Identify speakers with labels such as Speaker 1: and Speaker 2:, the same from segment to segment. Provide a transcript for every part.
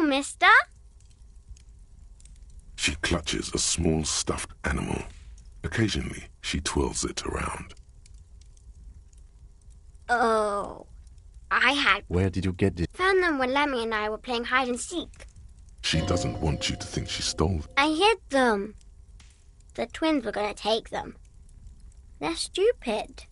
Speaker 1: mister.
Speaker 2: She clutches a small stuffed animal. Occasionally, she twirls it around.
Speaker 1: Oh, I had...
Speaker 3: Where did you get this?
Speaker 1: Found them when Lemmy and I were playing hide and seek.
Speaker 2: She doesn't want you to think she stole them.
Speaker 1: I hid them. The twins were going to take them. They're stupid.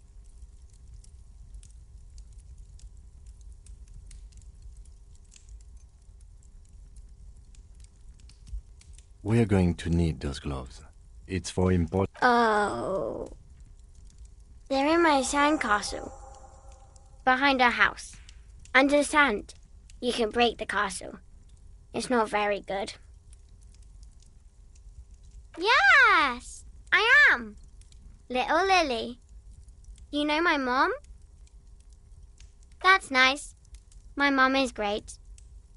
Speaker 3: We're going to need those gloves. It's for important...
Speaker 1: Oh. They're in my sandcastle. Behind our house. Under the sand. You can break the castle. It's not very good. Yes, I am. Little Lily. You know my mom? That's nice. My mom is great.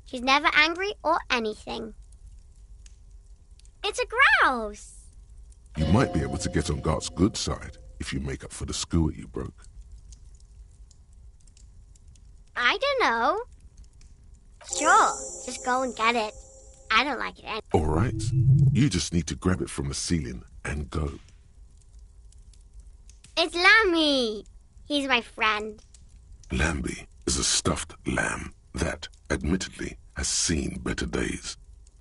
Speaker 1: She's never angry or anything. It's a grouse.
Speaker 2: You might be able to get on Gart's good side if you make up for the skewer you broke.
Speaker 1: I don't know. Sure, just go and get it. I don't like it anyway.
Speaker 2: All right. You just need to grab it from the ceiling and go.
Speaker 1: It's Lammy. He's my friend.
Speaker 2: Lambie is a stuffed lamb that, admittedly, has seen better days.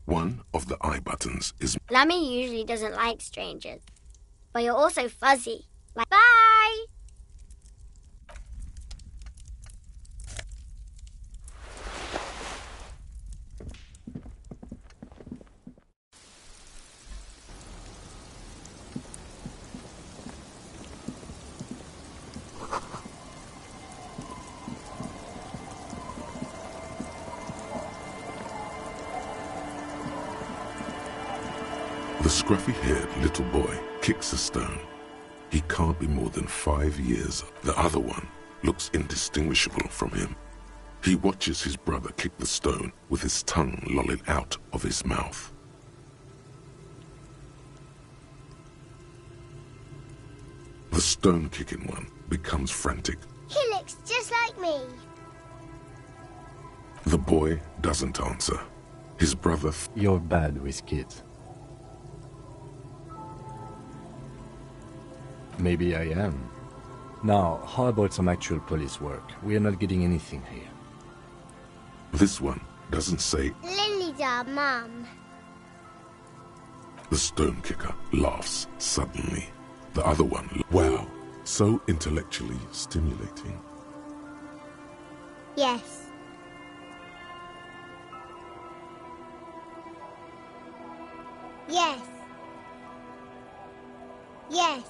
Speaker 2: One of the eye buttons is...
Speaker 1: Lammy usually doesn't like strangers. But you're also fuzzy. Like, bye!
Speaker 2: The scruffy-haired little boy kicks a stone. He can't be more than 5 years. The other one looks indistinguishable from him. He watches his brother kick the stone with his tongue lolling out of his mouth. The stone-kicking one becomes frantic.
Speaker 1: He looks just like me.
Speaker 2: The boy doesn't answer. His brother...
Speaker 3: You're bad with kids. Maybe I am. Now, how about some actual police work? We are not getting anything here.
Speaker 2: This one doesn't say...
Speaker 1: Lily's our mum.
Speaker 2: The stone kicker laughs suddenly. The other one... Wow, so intellectually stimulating.
Speaker 1: Yes. Yes. Yes.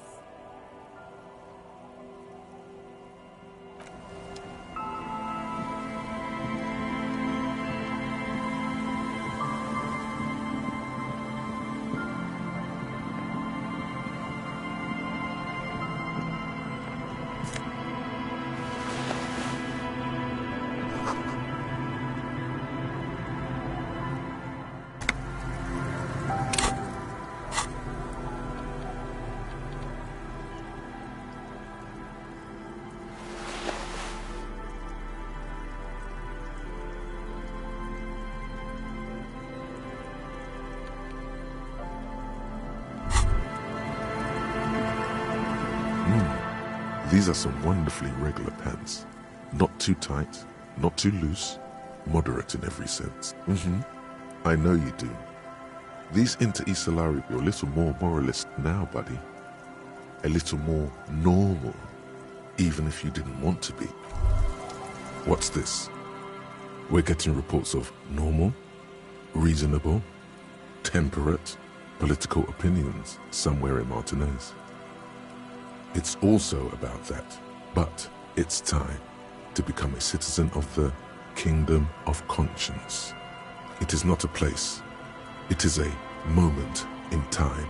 Speaker 2: These are some wonderfully regular pants. Not too tight, not too loose, moderate in every sense. I know you do. These inter-Isolari are a little more moralist now, buddy. A little more normal, even if you didn't want to be. What's this? We're getting reports of normal, reasonable, temperate, political opinions somewhere in Martinez. It's also about that, but it's time to become a citizen of the Kingdom of Conscience. It is not a place. It is a moment in time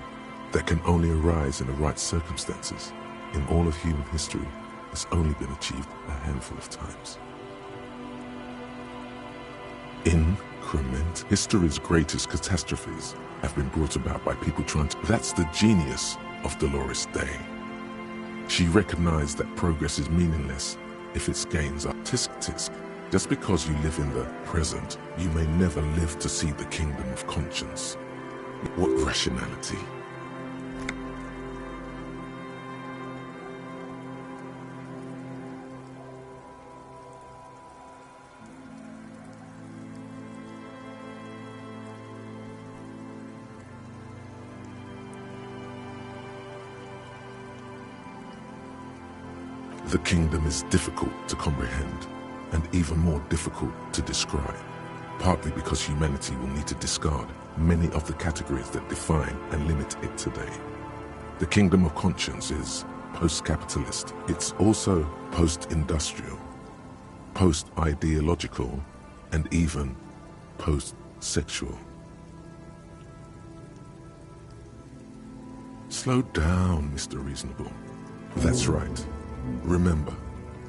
Speaker 2: that can only arise in the right circumstances. In all of human history, it's only been achieved a handful of times. Increment. History's greatest catastrophes have been brought about by people trying to... That's the genius of Dolores Day. She recognized that progress is meaningless if its gains are tisk-tisk. Just because you live in the present, you may never live to see the kingdom of conscience. What rationality? The kingdom is difficult to comprehend, and even more difficult to describe, partly because humanity will need to discard many of the categories that define and limit it today. The kingdom of conscience is post-capitalist. It's also post-industrial, post-ideological, and even post-sexual. Slow down, Mr. Reasonable. That's right. Remember,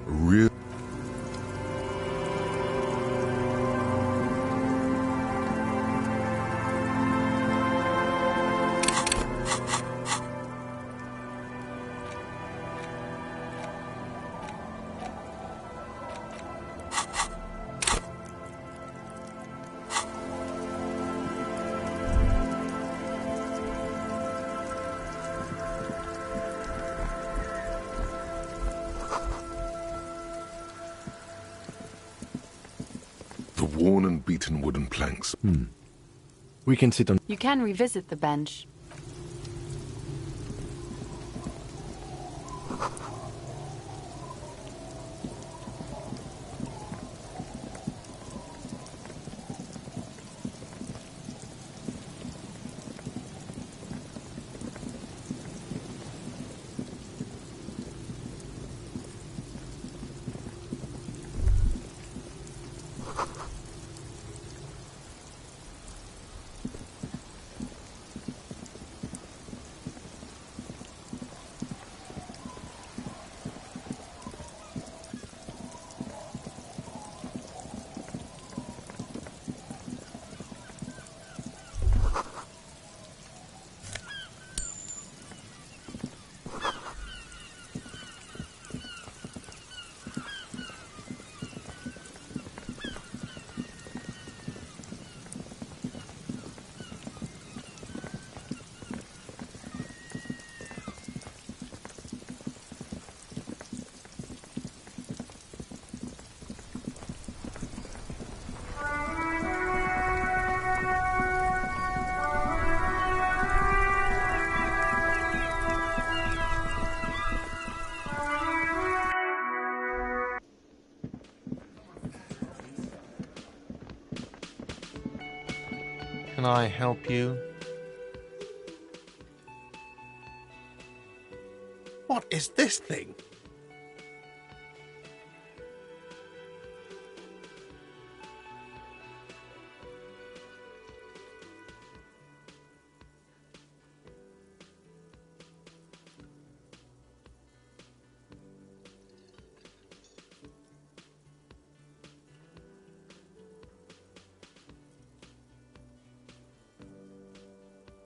Speaker 2: real... The worn and beaten wooden planks.
Speaker 3: We can sit on...
Speaker 4: You can revisit the bench.
Speaker 5: Can I help you? What is this thing?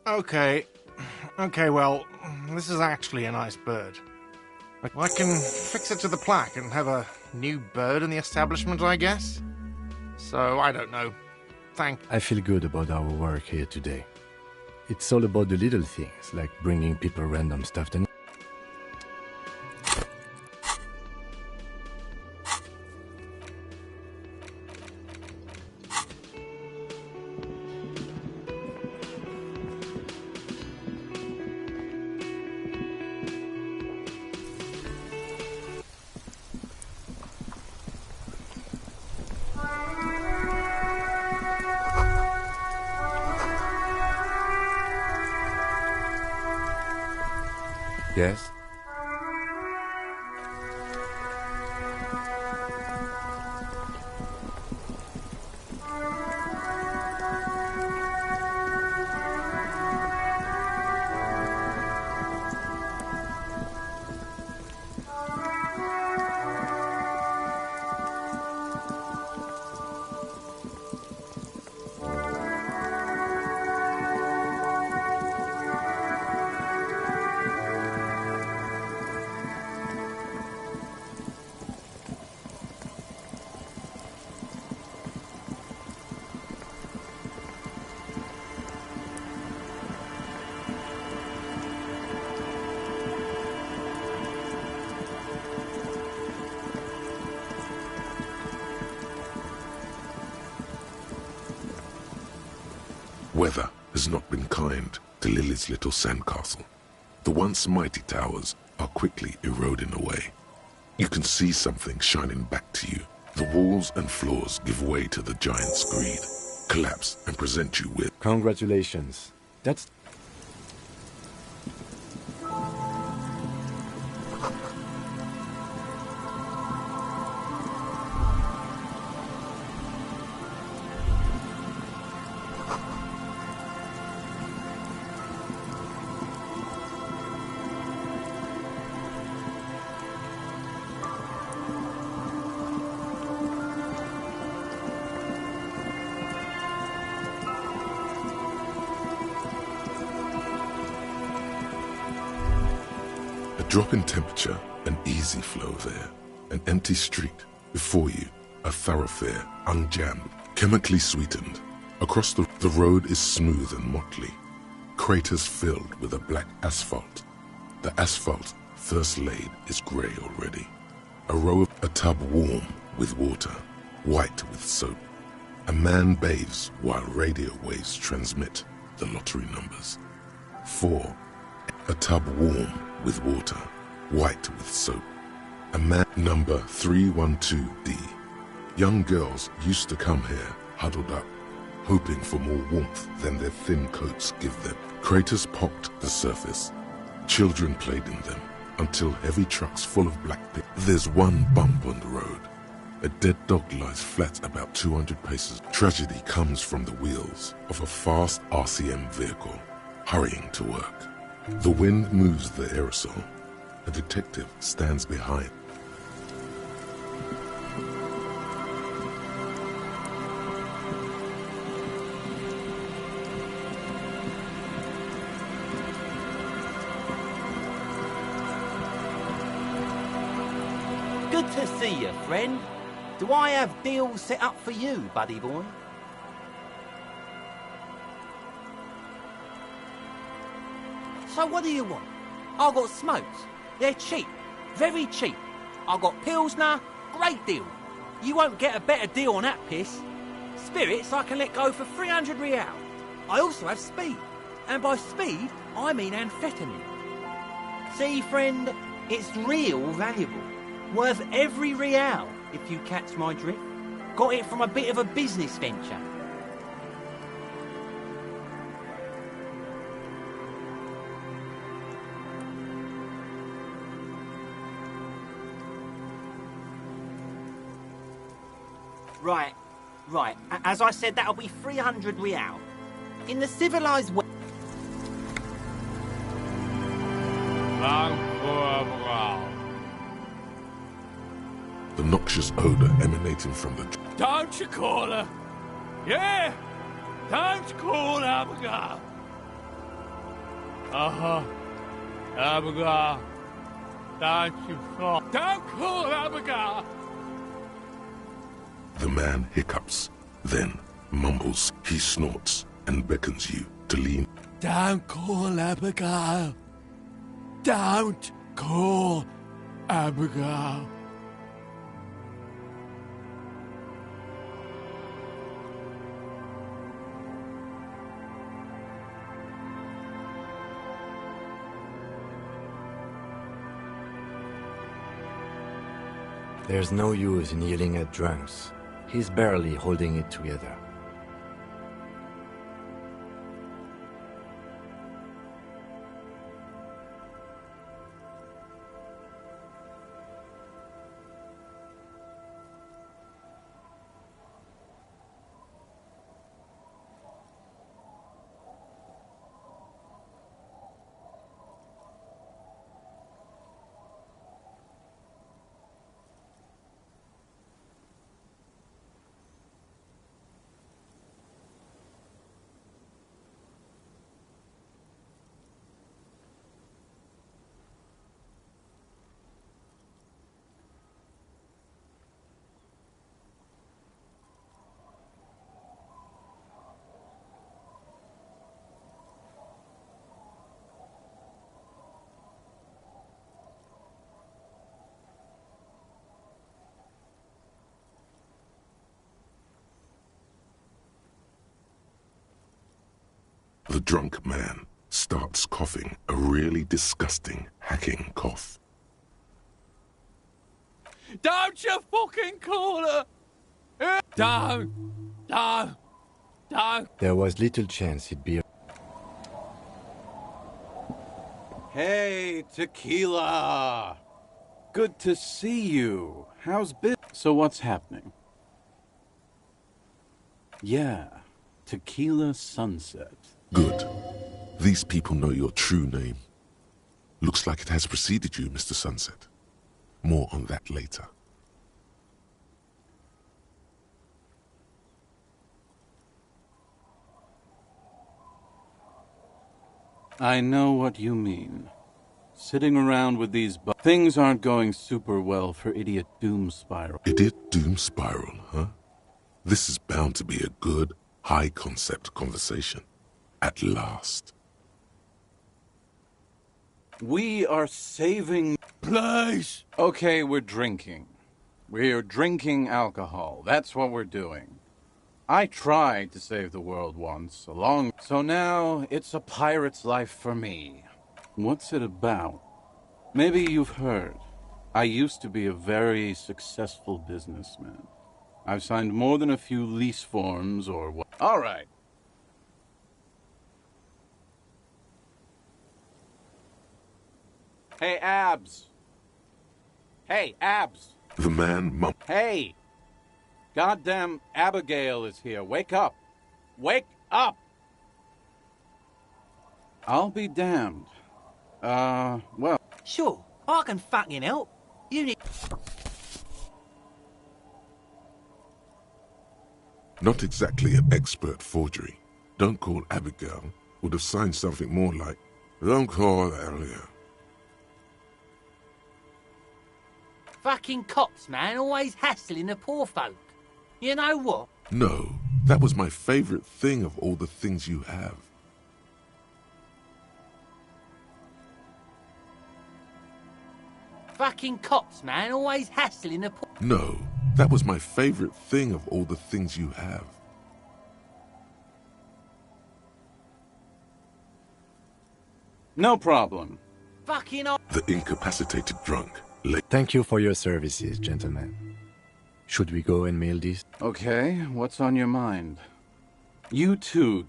Speaker 5: Okay, well, this is actually a nice bird. I can fix it to the plaque and have a new bird in the establishment, I guess? So, I don't know.
Speaker 3: I feel good about our work here today. It's all about the little things, like bringing people random stuff to... Yes?
Speaker 2: Weather has not been kind to Lily's little sandcastle. The once mighty towers are quickly eroding away. You can see something shining back to you. The walls and floors give way to the giant's greed, collapse and present you with...
Speaker 3: Congratulations. That's...
Speaker 2: A drop in temperature, an easy flow there. An empty street. Before you, a thoroughfare, unjammed, chemically sweetened. Across the road is smooth and motley. Craters filled with a black asphalt. The asphalt, first laid, is grey already. A tub warm with water, white with soap. A man bathes while radio waves transmit the lottery numbers. 4. A tub warm with water, white with soap. A man number 312D. Young girls used to come here, huddled up, hoping for more warmth than their thin coats give them. Craters pocked the surface. Children played in them, until heavy trucks full of black pit. There's one bump on the road. A dead dog lies flat about 200 paces. Tragedy comes from the wheels of a fast RCM vehicle, hurrying to work. The wind moves the aerosol. A detective stands behind.
Speaker 6: Good to see you, friend. Do I have deals set up for you, buddy boy? So what do you want? I got smokes. They're cheap. Very cheap. I got Pilsner. Great deal. You won't get a better deal on that piss. Spirits I can let go for 300 real. I also have speed. And by speed, I mean amphetamine. See, friend, it's real valuable. Worth every real, if you catch my drift. Got it from a bit of a business venture. Right. As I said, that'll be 300 real. In the civilized world...
Speaker 2: The noxious odor emanating from the...
Speaker 7: Don't you call her? Yeah! Don't call Abigail! Abigail. Don't you call... Don't call Abigail!
Speaker 2: The man hiccups, then mumbles. He snorts and beckons you to lean.
Speaker 7: Don't call Abigail. Don't call Abigail.
Speaker 3: There's no use in yelling at drunks. He's barely holding it together.
Speaker 2: The drunk man starts coughing a really disgusting, hacking cough.
Speaker 7: Don't you fucking call her! Don't!
Speaker 3: There was little chance he'd be.
Speaker 8: Hey, Tequila! Good to see you. How's business? So what's happening? Yeah, Tequila Sunset.
Speaker 2: Good. These people know your true name. Looks like it has preceded you, Mr. Sunset. More on that later.
Speaker 8: I know what you mean. Sitting around with these things aren't going super well for Idiot Doom Spiral.
Speaker 2: Idiot Doom Spiral, huh? This is bound to be a good, high-concept conversation. At last.
Speaker 8: We are saving...
Speaker 7: Please!
Speaker 8: Okay, we're drinking. We're drinking alcohol. That's what we're doing. I tried to save the world once, so now it's a pirate's life for me. What's it about? Maybe you've heard. I used to be a very successful businessman. I've signed more than a few lease forms or what. All right. Hey, Abs. Hey, Abs.
Speaker 2: The man mumbled.
Speaker 8: Hey! Goddamn Abigail is here. Wake up! Wake up! I'll be damned. Well...
Speaker 6: Sure, I can fucking help. You need...
Speaker 2: Not exactly an expert forgery. Don't call Abigail. Would have signed something more like, don't call Abigail.
Speaker 6: Fucking cops, man, always hassling the poor folk. You know what?
Speaker 2: No, that was my favorite thing of all the things you have.
Speaker 6: Fucking cops, man, always hassling the poor...
Speaker 2: No, that was my favorite thing of all the things you have.
Speaker 8: No problem.
Speaker 6: Fucking...
Speaker 2: The incapacitated drunk lay.
Speaker 3: Thank you for your services, gentlemen. Should we go and mail this?
Speaker 8: Okay, what's on your mind? You too,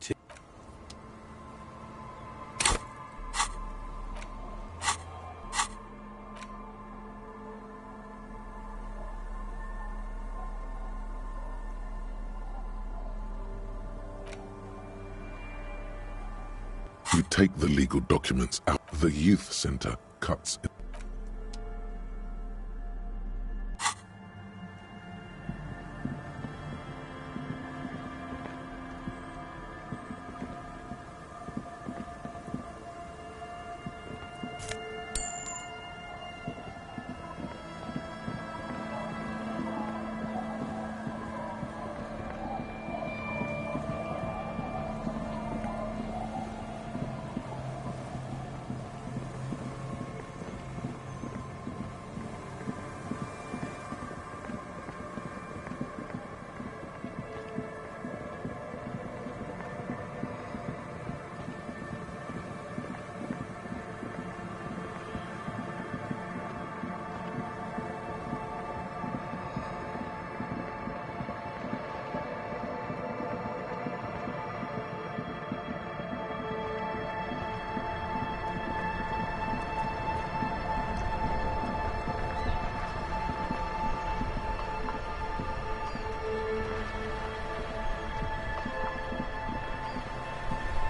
Speaker 2: You take the legal documents out. The youth center cuts it.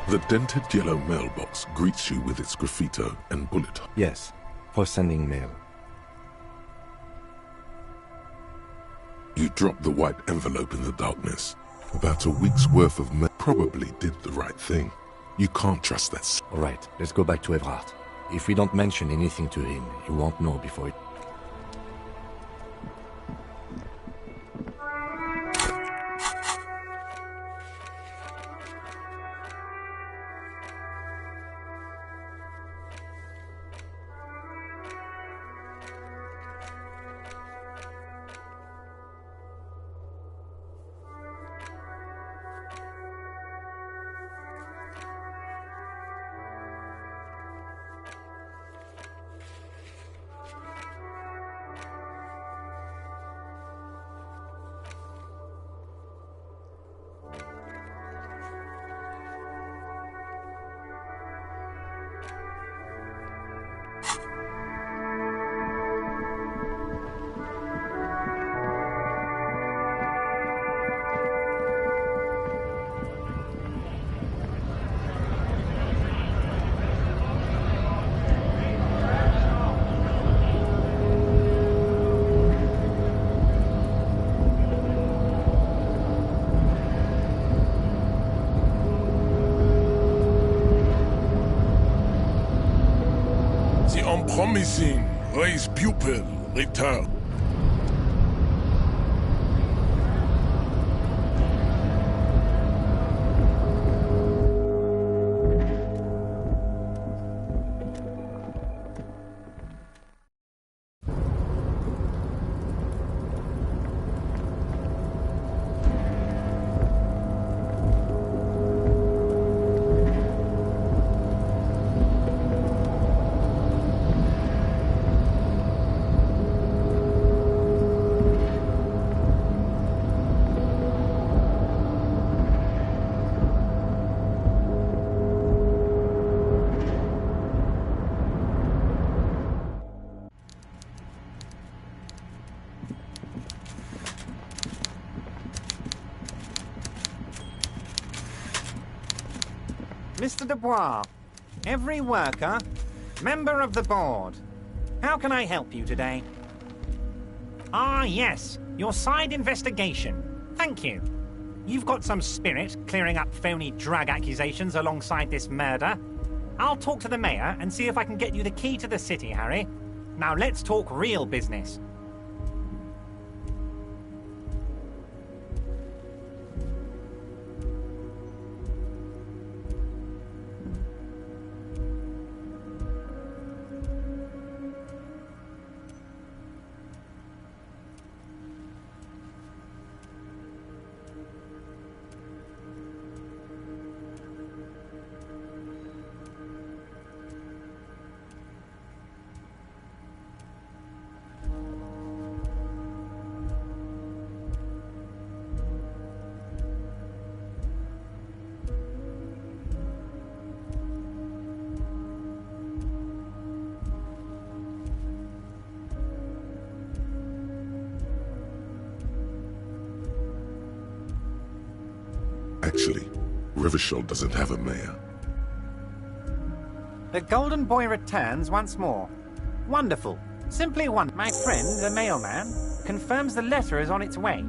Speaker 2: The dented yellow mailbox greets you with its graffito and bullet hole.
Speaker 3: Yes, for sending mail.
Speaker 2: You drop the white envelope in the darkness. About a week's worth of mail. Probably did the right thing. You can't trust that.
Speaker 3: All right, let's go back to Everard. If we don't mention anything to him, he won't know before it...
Speaker 2: The unpromising race pupil return.
Speaker 9: Mr. Dubois, every worker, member of the board. How can I help you today? Ah, yes, your side investigation. Thank you. You've got some spirit clearing up phony drug accusations alongside this murder. I'll talk to the mayor and see if I can get you the key to the city, Harry. Now let's talk real business.
Speaker 2: Actually, Rivershaw doesn't have a mayor.
Speaker 9: The Golden Boy returns once more. Wonderful. Simply one. My friend, the mailman, confirms the letter is on its way.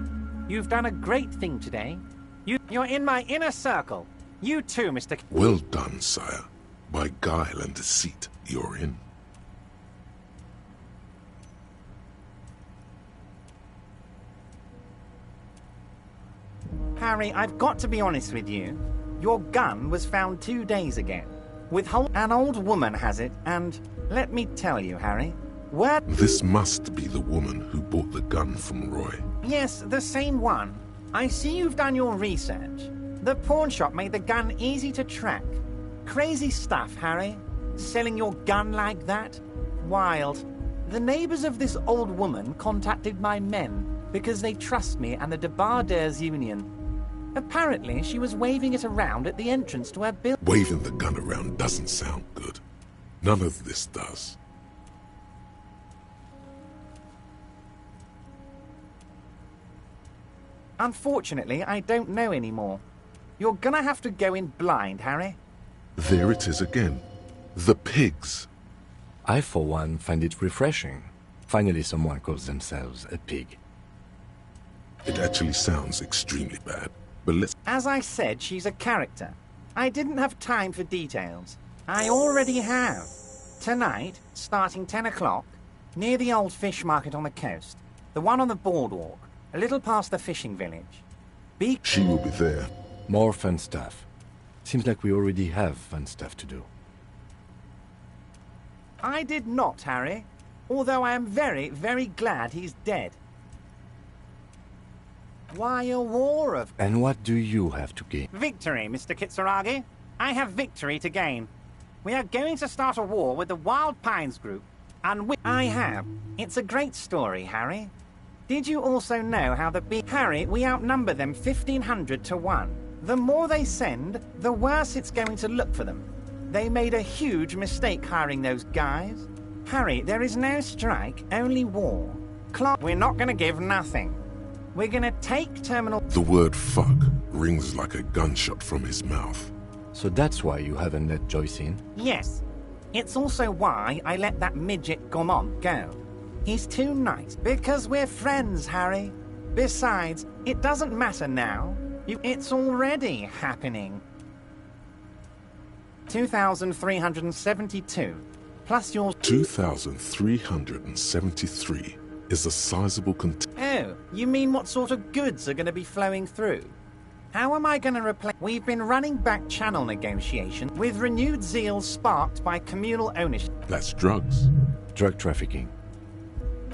Speaker 9: You've done a great thing today. You're in my inner circle. You too, Mr.
Speaker 2: Well done, sire. By guile and deceit, you're in.
Speaker 9: Harry, I've got to be honest with you. Your gun was found 2 days ago. An old woman has it, and let me tell you, Harry, where...
Speaker 2: This must be the woman who bought the gun from Roy.
Speaker 9: Yes, the same one. I see you've done your research. The pawn shop made the gun easy to track. Crazy stuff, Harry. Selling your gun like that? Wild. The neighbors of this old woman contacted my men because they trust me and the Debarders Union. Apparently, she was waving it around at the entrance to her building.
Speaker 2: Waving the gun around doesn't sound good. None of this does.
Speaker 9: Unfortunately, I don't know anymore. You're gonna have to go in blind, Harry.
Speaker 2: There it is again. The pigs.
Speaker 3: I, for one, find it refreshing. Finally, someone calls themselves a pig.
Speaker 2: It actually sounds extremely bad, but let's...
Speaker 9: As I said, she's a character. I didn't have time for details. I already have. Tonight, starting 10 o'clock, near the old fish market on the coast, the one on the boardwalk, a little past the fishing village.
Speaker 2: She will be there.
Speaker 3: More fun stuff. Seems like we already have fun stuff to do.
Speaker 9: I did not, Harry. Although I am very, very glad he's dead. Why a war of...
Speaker 3: And what do you have to gain?
Speaker 9: Victory, Mr. Kitsuragi. I have victory to gain. We are going to start a war with the Wild Pines group. And I have. It's a great story, Harry. Did you also know how the Harry, we outnumber them 1,500 to 1. The more they send, the worse it's going to look for them. They made a huge mistake hiring those guys. Harry, there is no strike, only war. We're not going to give nothing. We're going to take Terminal...
Speaker 2: The word fuck rings like a gunshot from his mouth.
Speaker 3: So that's why you haven't let Joyce in?
Speaker 9: Yes. It's also why I let that midget Gaumont go. He's too nice. Because we're friends, Harry. Besides, it doesn't matter now. It's already happening. 2,372. plus your...
Speaker 2: 2,373 is a sizable
Speaker 9: Oh, you mean what sort of goods are going to be flowing through? How am I going to replace... We've been running back channel negotiations with renewed zeal sparked by communal ownership.
Speaker 2: That's drugs.
Speaker 3: Drug trafficking.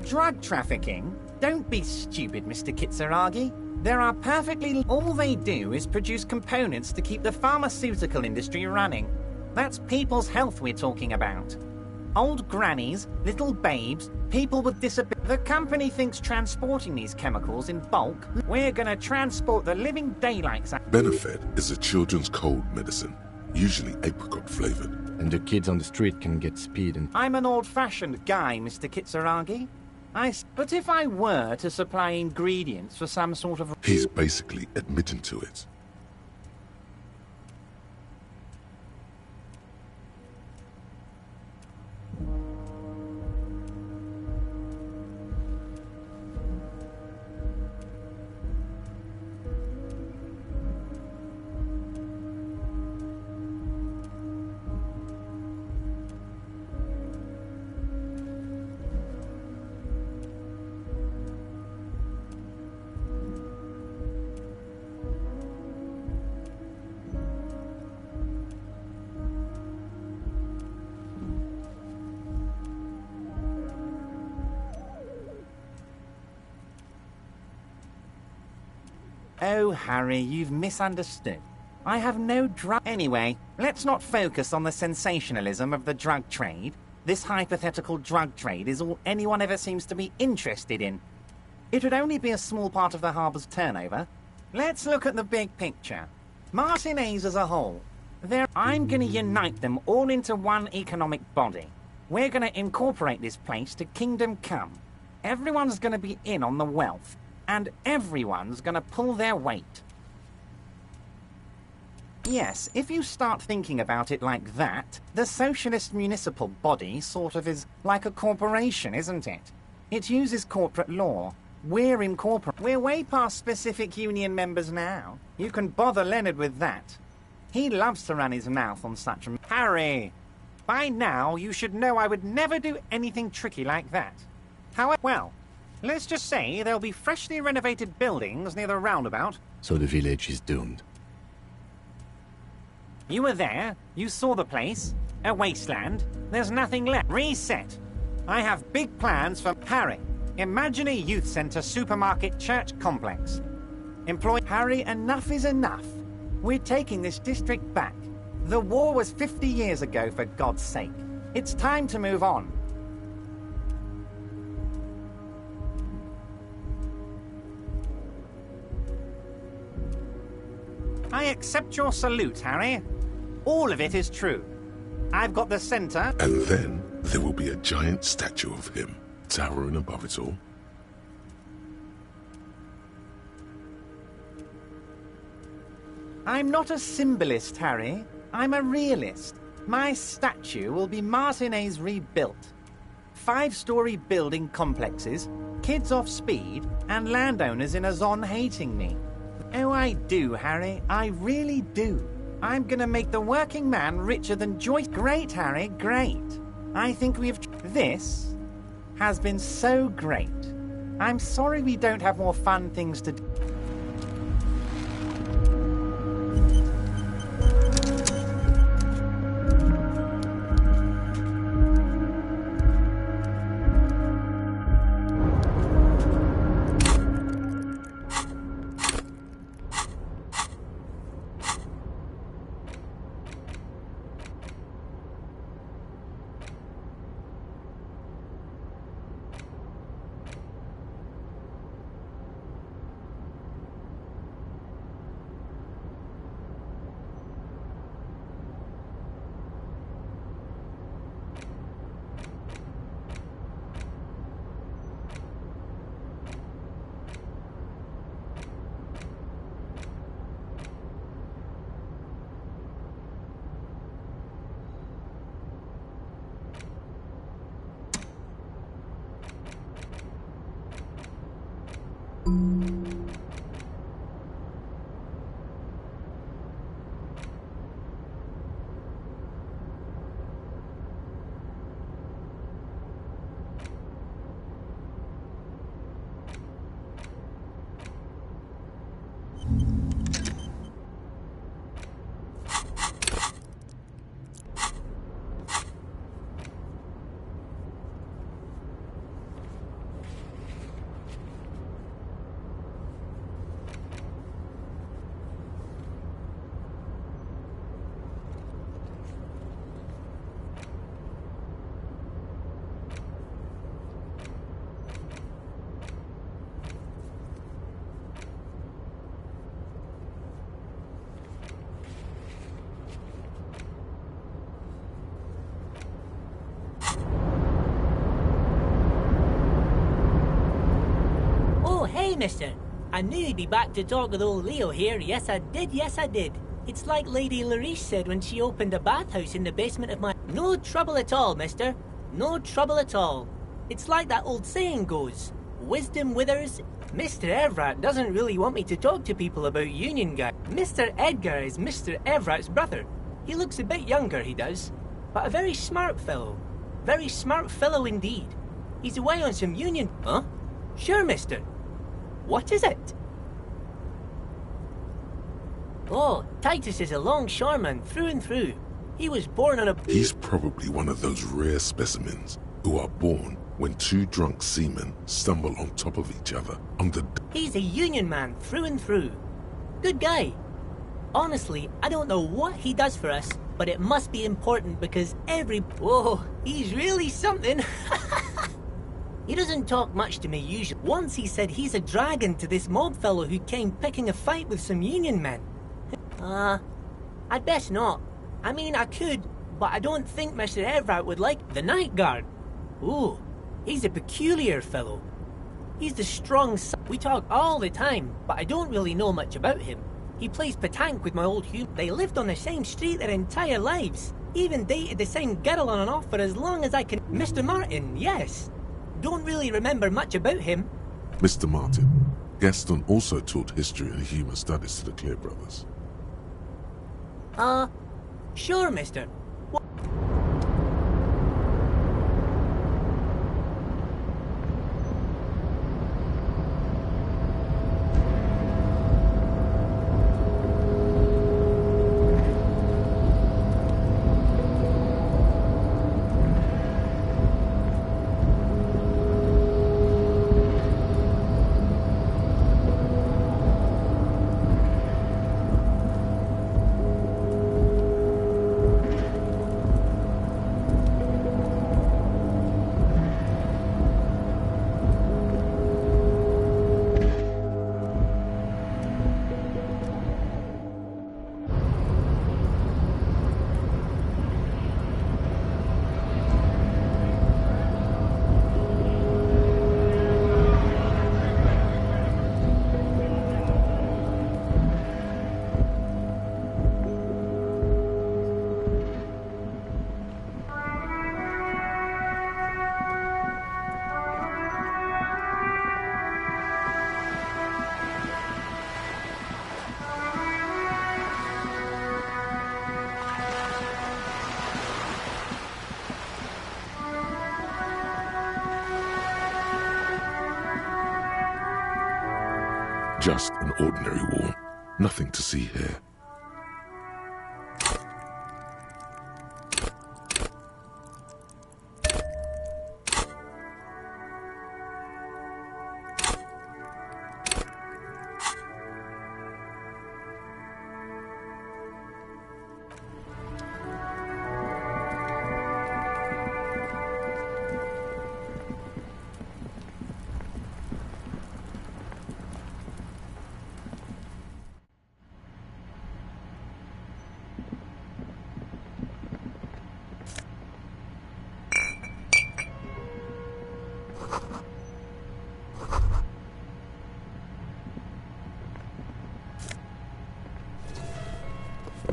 Speaker 9: Drug trafficking? Don't be stupid, Mr. Kitsuragi. There are perfectly... All they do is produce components to keep the pharmaceutical industry running. That's people's health we're talking about. Old grannies, little babes, people with disabilities. The company thinks transporting these chemicals in bulk, we're gonna transport the living daylights out.
Speaker 2: Benefed is a children's cold medicine, usually apricot flavored.
Speaker 3: And the kids on the street can get speed and...
Speaker 9: I'm an old-fashioned guy, Mr. Kitsuragi. But if I were to supply ingredients for some sort of...
Speaker 2: He's basically admitting to it.
Speaker 9: Oh, Harry, you've misunderstood. I have no drug... Anyway, let's not focus on the sensationalism of the drug trade. This hypothetical drug trade is all anyone ever seems to be interested in. It would only be a small part of the harbour's turnover. Let's look at the big picture. Martinez as a whole. I'm going to unite them all into one economic body. We're going to incorporate this place to Kingdom Come. Everyone's going to be in on the wealth. And everyone's gonna pull their weight. Yes, if you start thinking about it like that, the socialist municipal body sort of is like a corporation, isn't it? It uses corporate law. We're way past specific union members now. You can bother Leonard with that. He loves to run his mouth on such a... Harry! By now, you should know I would never do anything tricky like that. However, well... Let's just say there'll be freshly renovated buildings near the roundabout.
Speaker 3: So the village is doomed.
Speaker 9: You were there. You saw the place. A wasteland. There's nothing left. Reset. I have big plans for Harry. Imagine a youth centre supermarket church complex. Employ... Harry, enough is enough. We're taking this district back. The war was 50 years ago, for God's sake. It's time to move on. I accept your salute, Harry. All of it is true. I've got the centre...
Speaker 2: And then there will be a giant statue of him, towering above it all.
Speaker 9: I'm not a symbolist, Harry. I'm a realist. My statue will be Martinez rebuilt. 5-story building complexes, kids off speed, and landowners in a zone hating me. Oh, I do, Harry. I really do. I'm gonna make the working man richer than Joyce. Great, Harry, great. I think we've... This has been so great. I'm sorry we don't have more fun things to do.
Speaker 10: Hey, mister. I knew you'd be back to talk with old Leo here. Yes, I did. Yes, I did. It's like Lady Larice said when she opened a bathhouse in the basement of my... No trouble at all, mister. No trouble at all. It's like that old saying goes. Wisdom withers. Mr. Everett doesn't really want me to talk to people about Union Guy. Mr. Edgar is Mr. Everett's brother. He looks a bit younger, he does. But a very smart fellow. Very smart fellow indeed. He's away on some Union... Huh? Sure, mister. What is it? Oh, Titus is a longshoreman through and through. He was born on a...
Speaker 2: He's probably one of those rare specimens who are born when two drunk seamen stumble on top of each other on the...
Speaker 10: He's a Union man through and through. Good guy. Honestly, I don't know what he does for us, but it must be important because every... Whoa, he's really something. He doesn't talk much to me usually. Once he said he's a dragon to this mob fellow who came picking a fight with some Union men. I'd best not. I mean, I could, but I don't think Mr. Everett would like the night guard. Ooh, he's a peculiar fellow. He's the strong son. We talk all the time, but I don't really know much about him. He plays petanque with my old human. They lived on the same street their entire lives. Even dated the same girl on and off for as long as I can... Mr. Martin, yes. Don't really remember much about him.
Speaker 2: Mr. Martin. Gaston also taught history and humour studies to the Clear brothers.
Speaker 10: Sure, mister.
Speaker 2: Just an ordinary wall. Nothing to see here.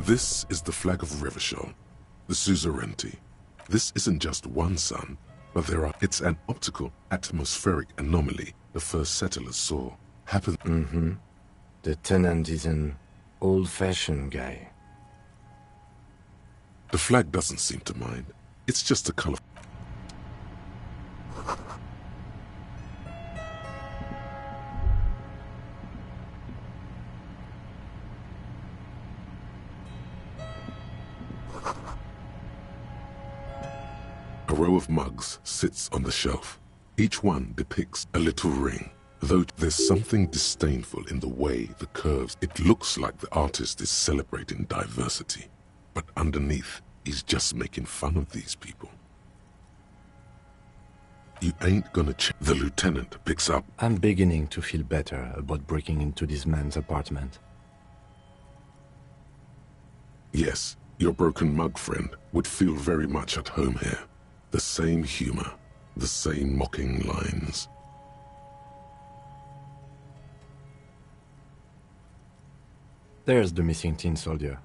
Speaker 2: This is the flag of Revachol, the suzerainty. This isn't just one sun, but it's an optical atmospheric anomaly the first settlers saw happen.
Speaker 3: The tenant is an old-fashioned guy.
Speaker 2: The flag doesn't seem to mind. It's just a color. A row of mugs sits on the shelf. Each one depicts a little ring, though there's something disdainful in the way the curves. It looks like the artist is celebrating diversity, but underneath, he's just making fun of these people. You ain't gonna check. The lieutenant picks up.
Speaker 3: I'm beginning to feel better about breaking into this man's apartment.
Speaker 2: Yes, your broken mug friend would feel very much at home here. The same humor, the same mocking lines.
Speaker 3: There's the missing tin soldier.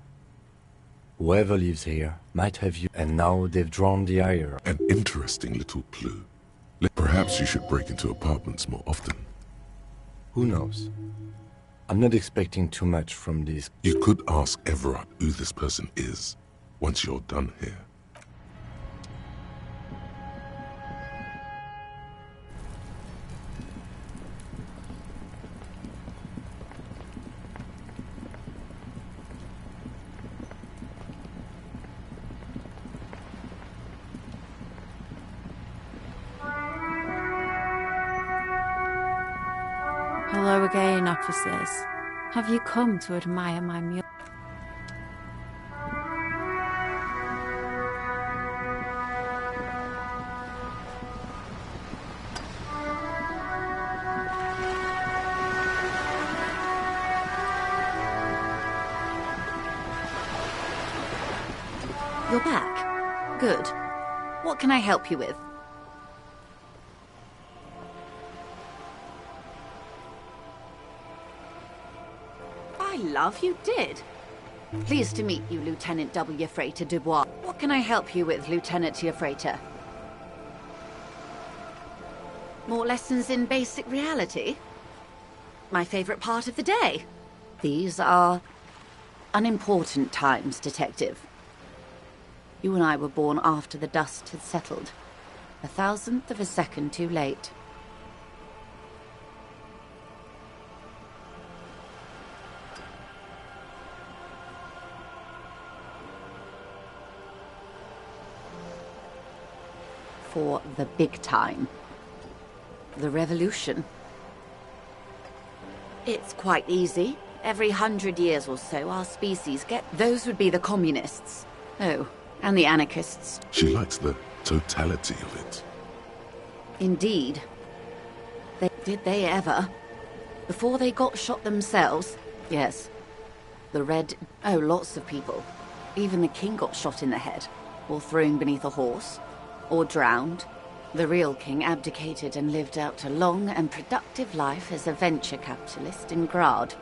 Speaker 3: Whoever lives here might have you, and now they've drawn the ire.
Speaker 2: An interesting little clue. Perhaps you should break into apartments more often.
Speaker 3: Who knows? I'm not expecting too much from this.
Speaker 2: You could ask Everard who this person is once you're done here.
Speaker 4: Hello again, officers. Have you come to admire my mule?
Speaker 11: You're back. Good. What can I help you with? I love you did. Pleased to meet you, Lieutenant W. Freighter Dubois. What can I help you with, Lieutenant Freighter? More lessons in basic reality? My favorite part of the day. These are unimportant times, Detective. You and I were born after the dust had settled. 1,000th of a second too late. For the big time. The revolution. It's quite easy. Every 100 years or so, our species get... Those would be the communists. Oh, and the anarchists.
Speaker 2: She likes the totality of it.
Speaker 11: Indeed. Did they ever? Before they got shot themselves? Yes. The Red... Oh, lots of people. Even the king got shot in the head. Or thrown beneath a horse. Or drowned. The real king abdicated and lived out a long and productive life as a venture capitalist in Grad.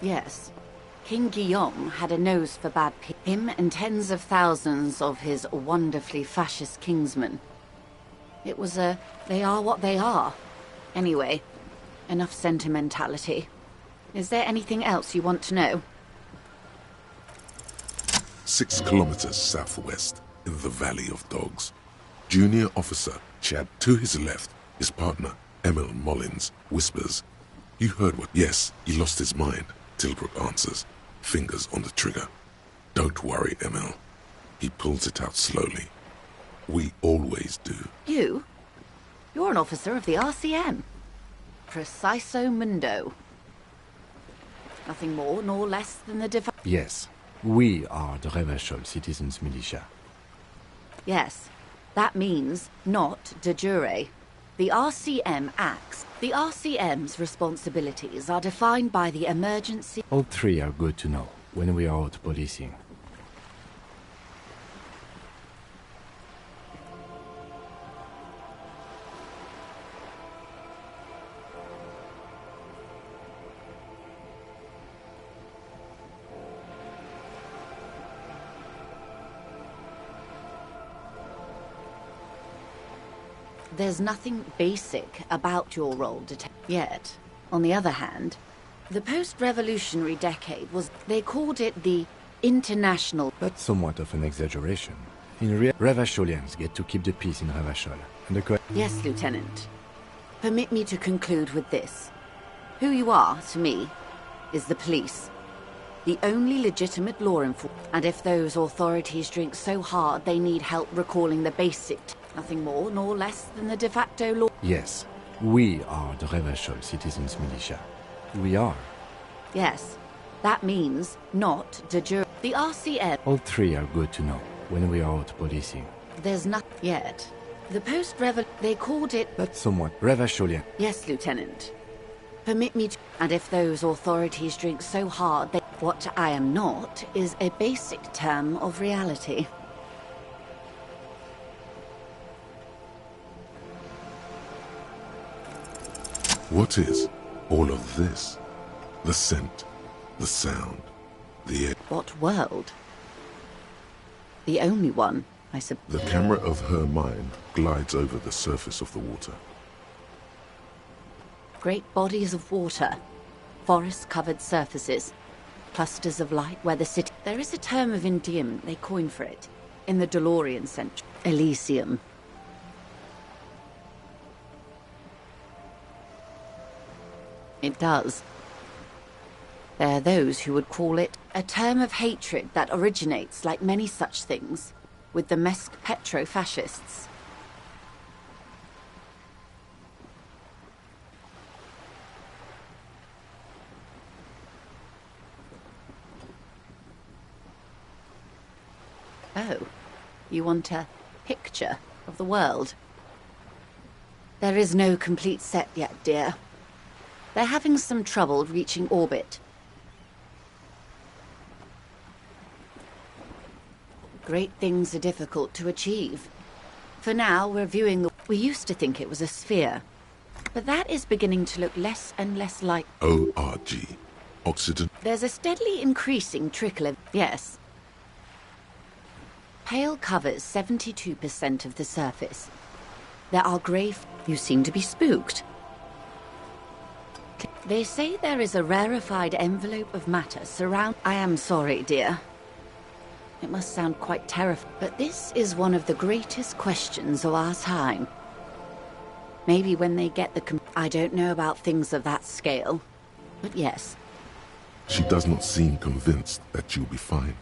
Speaker 11: Yes. King Guillaume had a nose for bad people. Him and tens of thousands of his wonderfully fascist kingsmen. It was they are what they are. Anyway, enough sentimentality. Is there anything else you want to know?
Speaker 2: 6 kilometers southwest, in the Valley of Dogs. Junior officer Chad, to his left, his partner, Emil Mullins, whispers. You heard what? Yes, he lost his mind. Tilbrook answers, fingers on the trigger. Don't worry, Emil. He pulls it out slowly. We always do.
Speaker 11: You? You're an officer of the RCM. Preciso mundo. Nothing more nor less than the
Speaker 3: Yes, we are the Revachol Citizens Militia.
Speaker 11: Yes, that means not de jure. The RCM acts. The RCM's responsibilities are defined by the emergency...
Speaker 3: All three are good to know when we are out policing.
Speaker 11: There's nothing basic about your role, yet. On the other hand, the post-revolutionary decade was... They called it the international...
Speaker 3: That's somewhat of an exaggeration. In Revacholians get to keep the peace in Revachol. And the
Speaker 11: Yes, Lieutenant. Permit me to conclude with this. Who you are, to me, is the police. The only legitimate law enforcement. And if those authorities drink so hard they need help recalling the basic... Nothing more nor less than the de facto law...
Speaker 3: Yes, we are the Revachol Citizens Militia. We are.
Speaker 11: Yes, that means not de jure. The RCM...
Speaker 3: All three are good to know when we are out policing.
Speaker 11: There's not yet. The post-revel... They called it...
Speaker 3: That's somewhat Revacholian.
Speaker 11: Yes, Lieutenant. Permit me to... And if those authorities drink so hard, they... What I am not is a basic term of reality.
Speaker 2: What is all of this? The scent, the sound, the air.
Speaker 11: What world? The only one, I suppose.
Speaker 2: The camera of her mind glides over the surface of the water.
Speaker 11: Great bodies of water, forest-covered surfaces, clusters of light where the city... There is a term of endearment they coined for it, in the DeLorean century. Elysium. It does. There are those who would call it a term of hatred that originates, like many such things, with the Mesk petro-fascists. Oh, you want a picture of the world? There is no complete set yet, dear. They're having some trouble reaching orbit. Great things are difficult to achieve. For now, we're viewing the... We used to think it was a sphere, but that is beginning to look less and less like...
Speaker 2: ORG. Oxygen.
Speaker 11: There's a steadily increasing trickle of... Yes. Pale covers 72% of the surface. There are grey... You seem to be spooked. They say there is a rarefied envelope of matter surround... I am sorry, dear. It must sound quite terrifying, but this is one of the greatest questions of our time. Maybe when they get the... I don't know about things of that scale, but yes.
Speaker 2: She does not seem convinced that you'll be fine.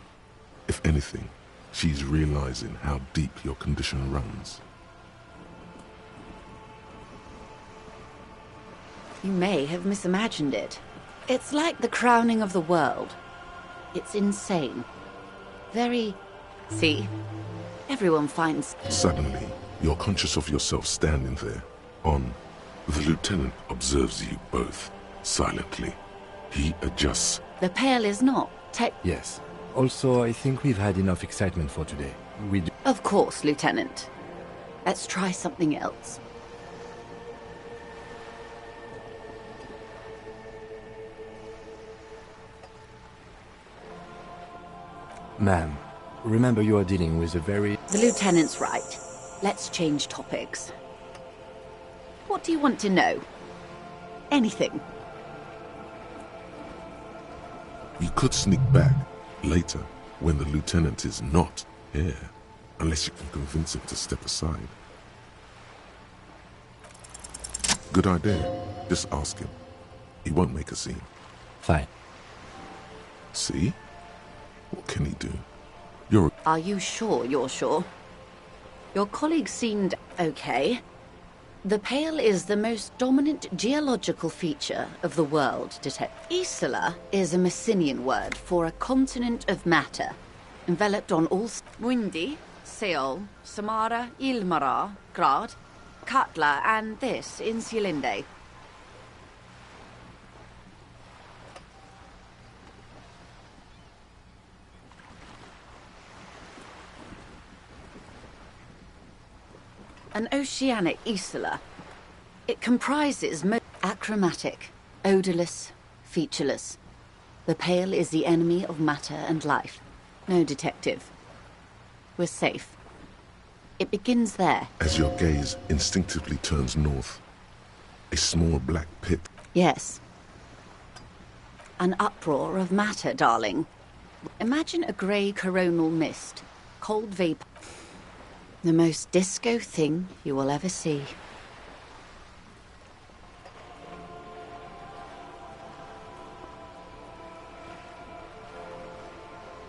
Speaker 2: If anything, she's realizing how deep your condition runs.
Speaker 11: You may have misimagined it. It's like the crowning of the world. It's insane. Very... See? Everyone finds...
Speaker 2: Suddenly, you're conscious of yourself standing there. The lieutenant observes you both, silently. He adjusts.
Speaker 11: The Pale is not
Speaker 3: Yes. Also, I think we've had enough excitement for today. We do...
Speaker 11: Of course, Lieutenant. Let's try something else.
Speaker 3: Ma'am, remember you are dealing with a very...
Speaker 11: The Lieutenant's right. Let's change topics. What do you want to know? Anything.
Speaker 2: You could sneak back later when the lieutenant is not here, unless you can convince him to step aside. Good idea. Just ask him. He won't make a scene.
Speaker 3: Fine.
Speaker 2: See? What can he do? You're...
Speaker 11: Are you sure you're sure? Your colleague seemed okay. The Pale is the most dominant geological feature of the world, Detective. Isola is a Messinian word for a continent of matter, enveloped on all... Windy, Seol, Samara, Ilmara, Grad, Katla, and this, Insulinde. An oceanic Isola. It comprises achromatic, odorless, featureless. The Pale is the enemy of matter and life. No, Detective. We're safe. It begins there.
Speaker 2: As your gaze instinctively turns north, a small black pit.
Speaker 11: Yes. An uproar of matter, darling. Imagine a grey coronal mist, cold vapor. The most disco thing you will ever see.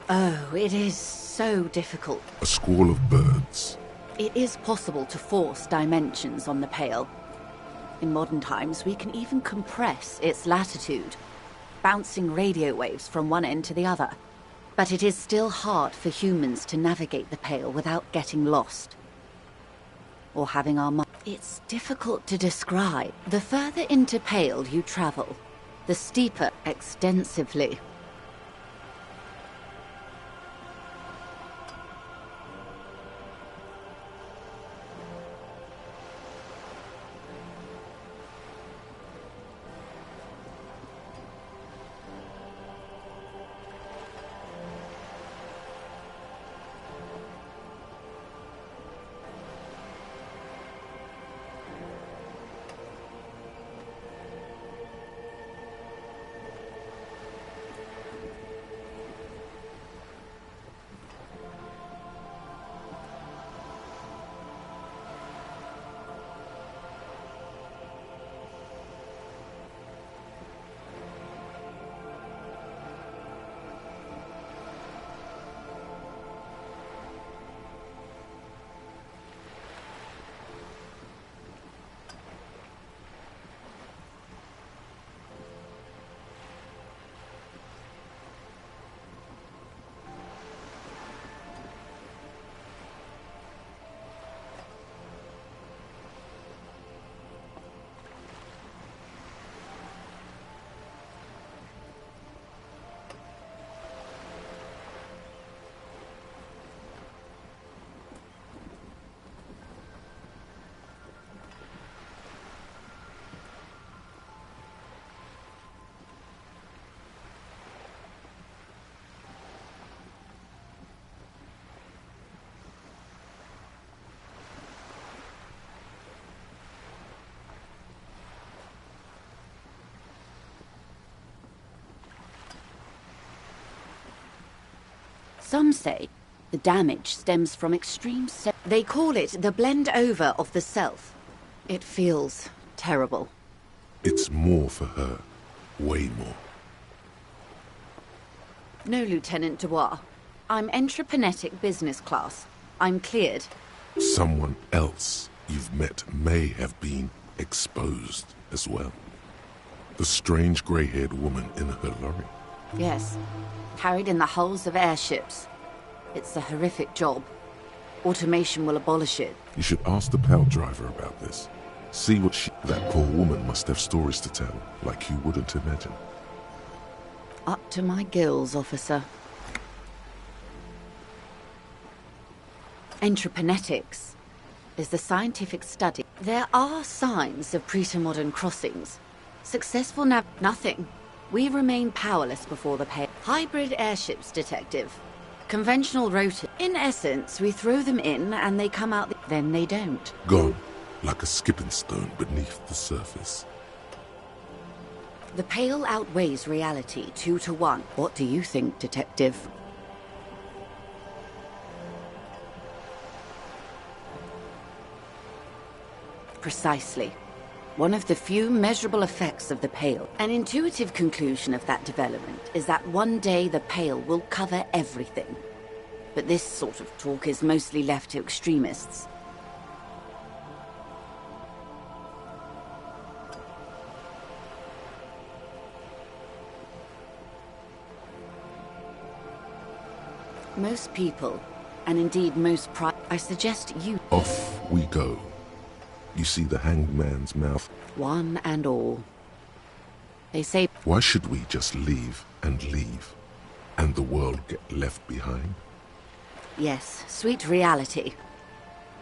Speaker 11: Oh, it is so difficult.
Speaker 2: A squall of birds.
Speaker 11: It is possible to force dimensions on the Pale. In modern times, we can even compress its latitude, bouncing radio waves from one end to the other. But it is still hard for humans to navigate the Pale without getting lost. or having our It's difficult to describe. The further into Pale you travel, the steeper extensively. Some say the damage stems from extreme they call it the blend over of the self. It feels terrible.
Speaker 2: It's more for her. Way more.
Speaker 11: No, Lieutenant Dubois. I'm entreprenetic business class. I'm cleared.
Speaker 2: Someone else you've met may have been exposed as well. The strange grey-haired woman in her lorry.
Speaker 11: Yes. Carried in the hulls of airships. It's a horrific job. Automation will abolish it.
Speaker 2: You should ask the PAL driver about this. See what That poor woman must have stories to tell, like you wouldn't imagine.
Speaker 11: Up to my gills, officer. Entreprenetics is the scientific study. There are signs of pretermodern crossings. Successful nothing. We remain powerless before the pale. Hybrid airships, Detective. Conventional rotor. In essence, we throw them in and they come out, then they don't.
Speaker 2: Gone, like a skipping stone beneath the surface.
Speaker 11: The pale outweighs reality 2 to 1. What do you think, Detective? Precisely. One of the few measurable effects of the Pale. An intuitive conclusion of that development is that one day the Pale will cover everything. But this sort of talk is mostly left to extremists. Most people, and indeed most I suggest you...
Speaker 2: Off we go. You see the hanged man's mouth.
Speaker 11: One and all. They say...
Speaker 2: Why should we just leave, and the world get left behind?
Speaker 11: Yes, sweet reality.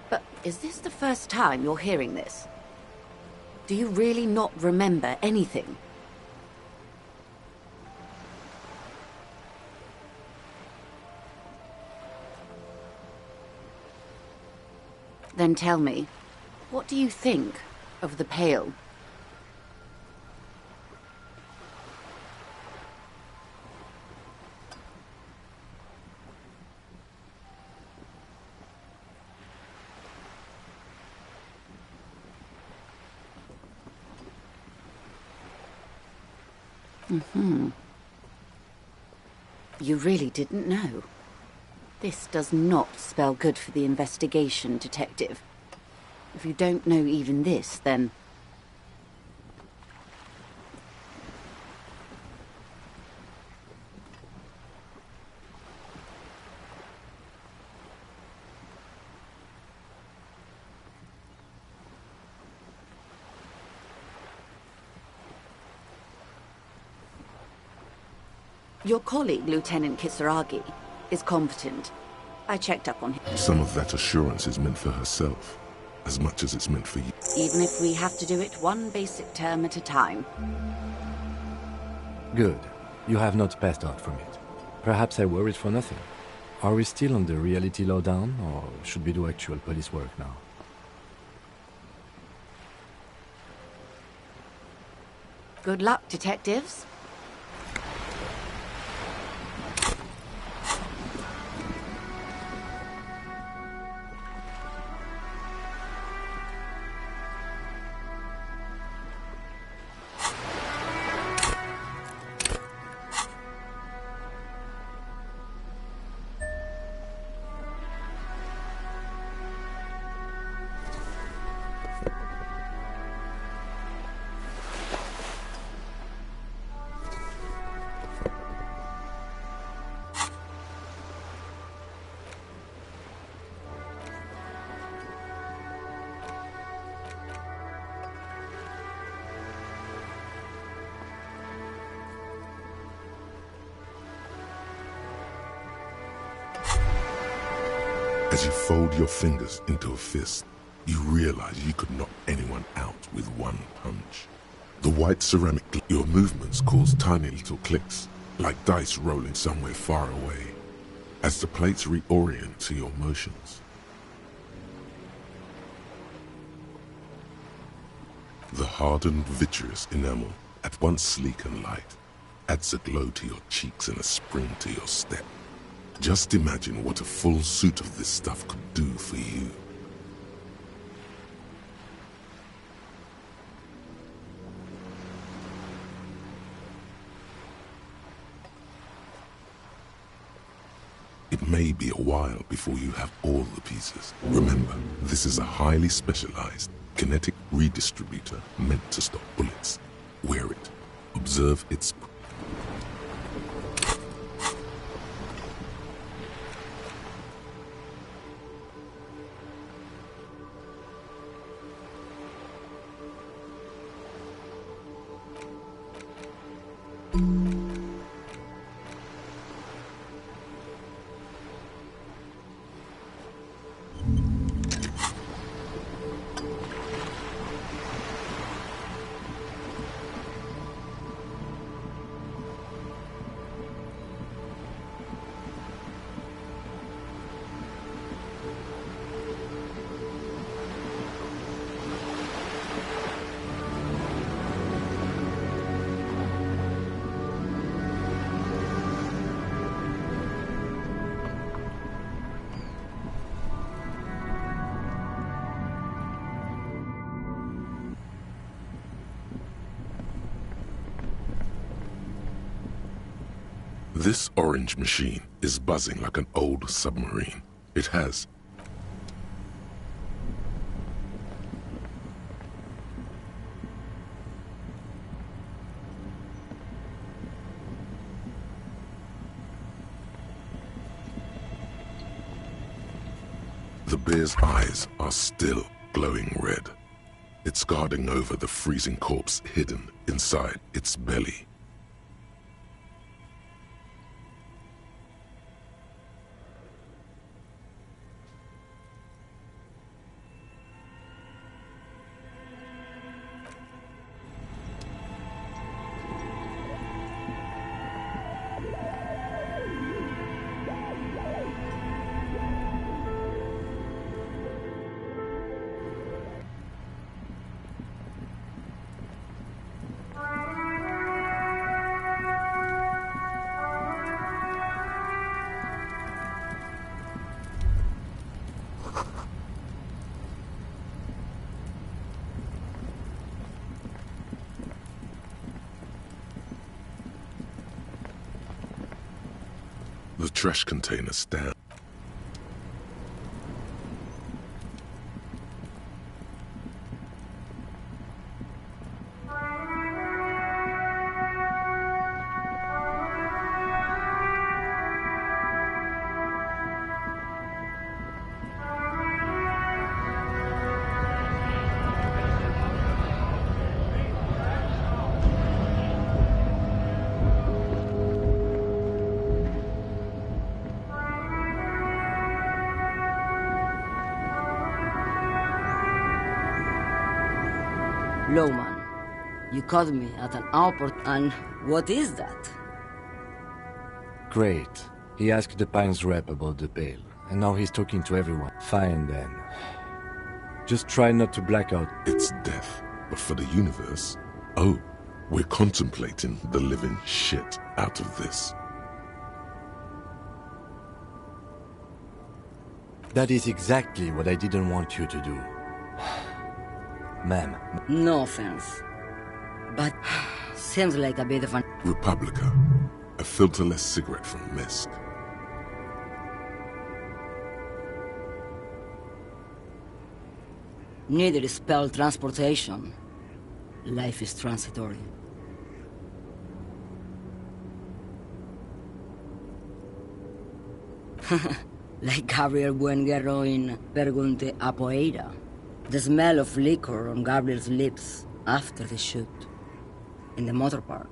Speaker 11: But is this the first time you're hearing this? Do you really not remember anything? Then tell me, what do you think of the Pale? You really didn't know. This does not spell good for the investigation, Detective. If you don't know even this, then... Your colleague, Lieutenant Kisaragi, is competent. I checked up on him.
Speaker 2: Some of that assurance is meant for herself, as much as it's meant for you.
Speaker 11: Even if we have to do it one basic term at a time.
Speaker 3: Good. You have not passed out from it. Perhaps I worried for nothing. Are we still on the reality lowdown, or should we do actual police work now?
Speaker 11: Good luck, detectives.
Speaker 2: As you fold your fingers into a fist, you realize you could knock anyone out with one punch. The white ceramic, your movements cause tiny little clicks, like dice rolling somewhere far away, as the plates reorient to your motions. The hardened vitreous enamel, at once sleek and light, adds a glow to your cheeks and a spring to your step. Just imagine what a full suit of this stuff could do for you. It may be a while before you have all the pieces. Remember, this is a highly specialized kinetic redistributor meant to stop bullets. Wear it. Observe its... This orange machine is buzzing like an old submarine. It has the bear's eyes are still glowing red. It's guarding over the freezing corpse hidden inside its belly. The trash container stand.
Speaker 12: Lowman, you caught me at an and what is that?
Speaker 3: Great. He asked the Pines rep about the bail, and now he's talking to everyone. Fine then. Just try not to black out.
Speaker 2: It's death, but for the universe, oh, we're contemplating the living shit out of this.
Speaker 3: That is exactly what I didn't want you to do. Ma'am.
Speaker 12: No offense, but seems like a bit of an...
Speaker 2: Republica, a filterless cigarette from Mist.
Speaker 12: Neither is spell transportation. Life is transitory. Like Gabriel Buenguerro in Pergunte a Poeira. The smell of liquor on Gabriel's lips after the shoot. In the motor park.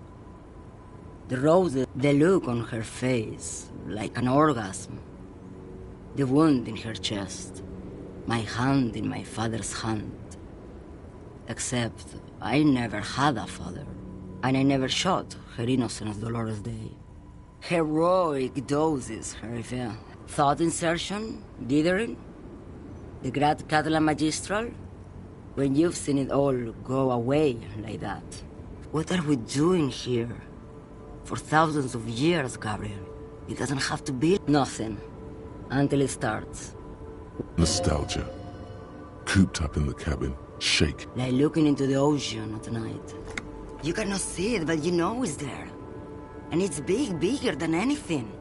Speaker 12: The roses, the look on her face, like an orgasm. The wound in her chest. My hand in my father's hand. Except I never had a father. And I never shot her innocent Dolores Day. Heroic doses, Herifea. Thought insertion? Dithering? The Grad Catalan Magistral? When you've seen it all go away like that. What are we doing here? For thousands of years, Gabriel. It doesn't have to be nothing. Until it starts.
Speaker 2: Nostalgia. Cooped up in the cabin, shake.
Speaker 12: Like looking into the ocean at night. You cannot see it, but you know it's there. And it's big, bigger than anything.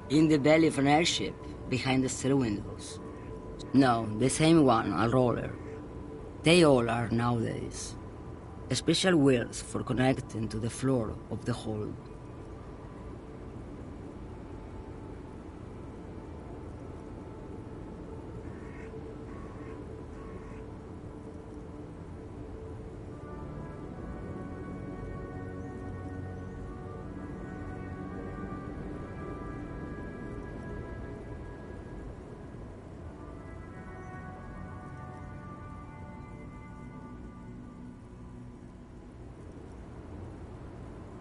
Speaker 12: In the belly of an airship, behind the steel windows. No, the same one, a roller. They all are nowadays. Special wheels for connecting to the floor of the hold.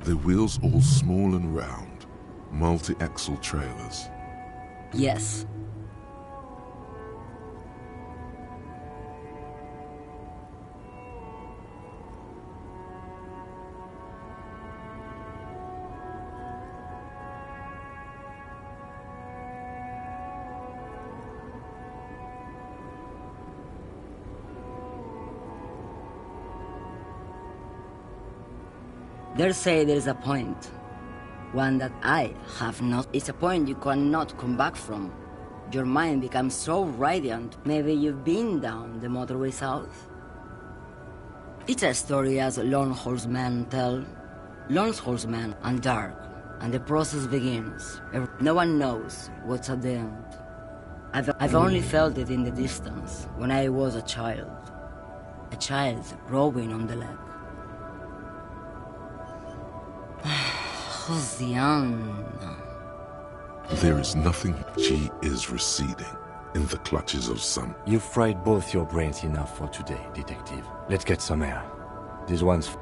Speaker 2: The wheels all small and round, multi-axle trailers.
Speaker 12: Yes. They say there is a point. One that I have not. It's a point you cannot come back from. Your mind becomes so radiant. Maybe you've been down the motorway south. It's a story as lone horsemen tell. Lone horsemen and dark. And the process begins. No one knows what's at the end. I've only felt it in the distance when I was a child. A child rowing on the lake. Josiana.
Speaker 2: There is nothing. She is receding in the clutches of some.
Speaker 3: You've fried both your brains enough for today, detective. Let's get some air. This one's...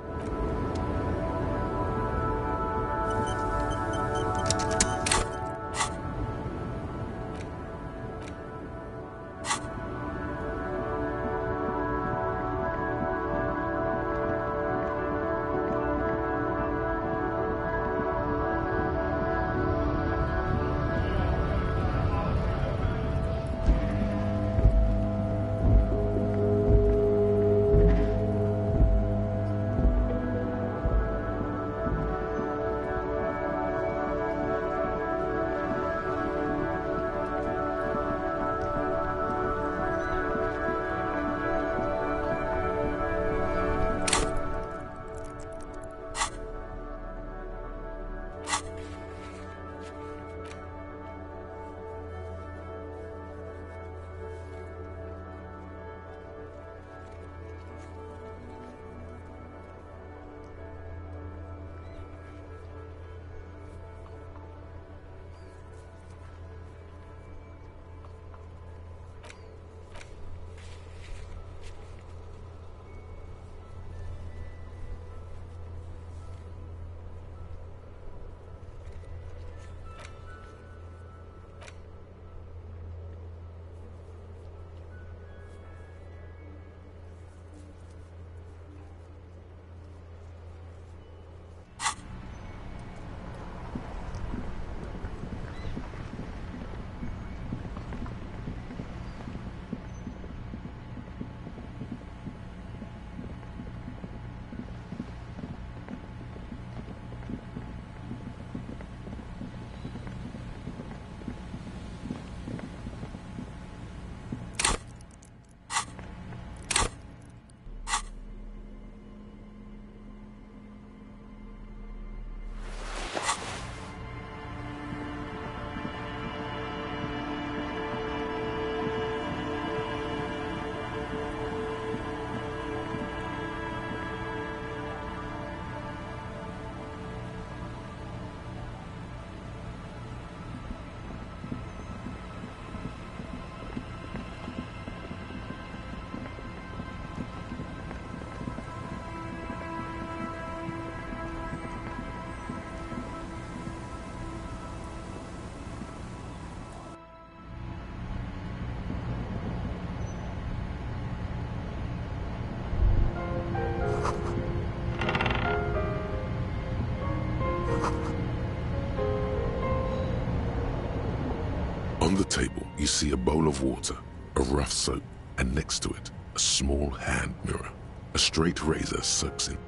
Speaker 2: On the table, you see a bowl of water, a rough soap, and next to it, a small hand mirror. A straight razor soaks in.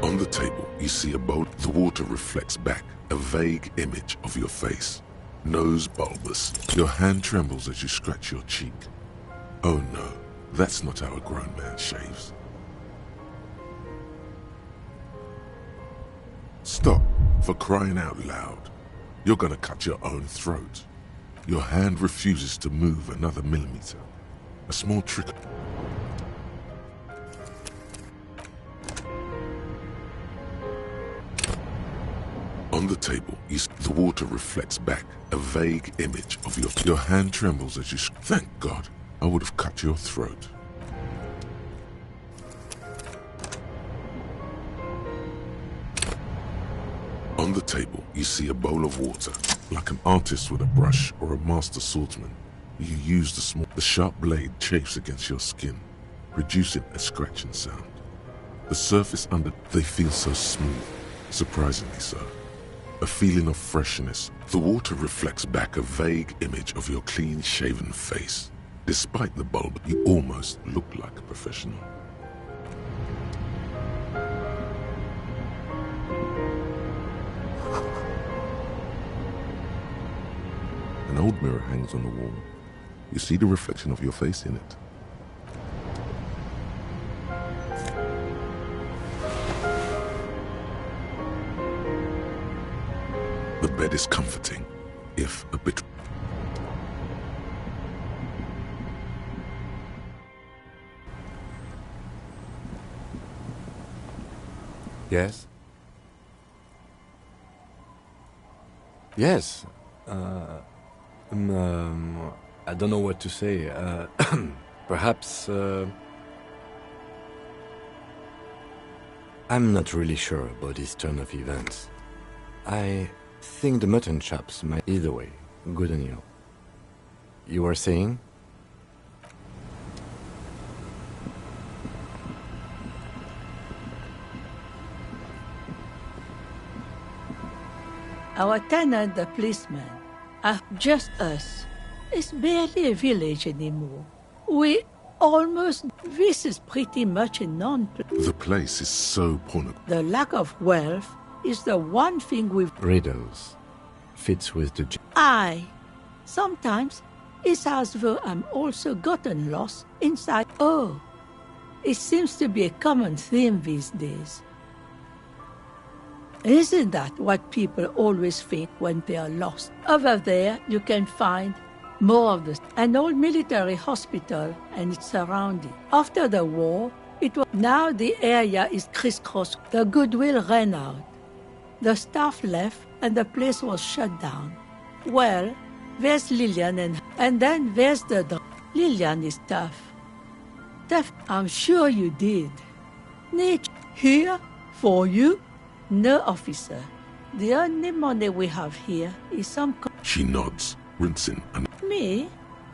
Speaker 2: On the table, you see a bowl. The water reflects back a vague image of your face. Nose bulbous. Your hand trembles as you scratch your cheek. Oh no, that's not how a grown man shaves. Stop, for crying out loud. You're gonna cut your own throat. Your hand refuses to move another millimeter. A small trick. On the table, the water reflects back a vague image of your hand trembles as you thank God, I would have cut your throat. On the table, you see a bowl of water. Like an artist with a brush or a master swordsman, you use the sharp blade chafes against your skin, producing a scratching sound. The surface under, they feel so smooth, surprisingly so. A feeling of freshness. The water reflects back a vague image of your clean-shaven face. Despite the bulb, you almost look like a professional. An old mirror hangs on the wall. You see the reflection of your face in it. The bed is comforting, if a bit...
Speaker 3: Yes? Yes. I don't know what to say. Perhaps... I'm not really sure about this turn of events. I think the mutton chops might... Either way, good on you. You were saying?
Speaker 13: Our tenant, the policeman, are just us. It's barely a village anymore. This is pretty much a
Speaker 2: The place is so pornographic.
Speaker 13: The lack of wealth is the one thing we've...
Speaker 3: Riddles. Fits with the...
Speaker 13: Sometimes it's as though I'm also gotten lost inside. Oh, it seems to be a common theme these days. Isn't that what people always think when they are lost? Over there, you can find more of this. An old military hospital and its surrounding. After the war, now the area is crisscrossed. The goodwill ran out. The staff left and the place was shut down. Well, there's Lillian and then there's the... Lillian is tough. Tough, I'm sure you did. Nick, here for you? No, officer. The only money we have here is some...
Speaker 2: She nods, rinsing and...
Speaker 13: Me?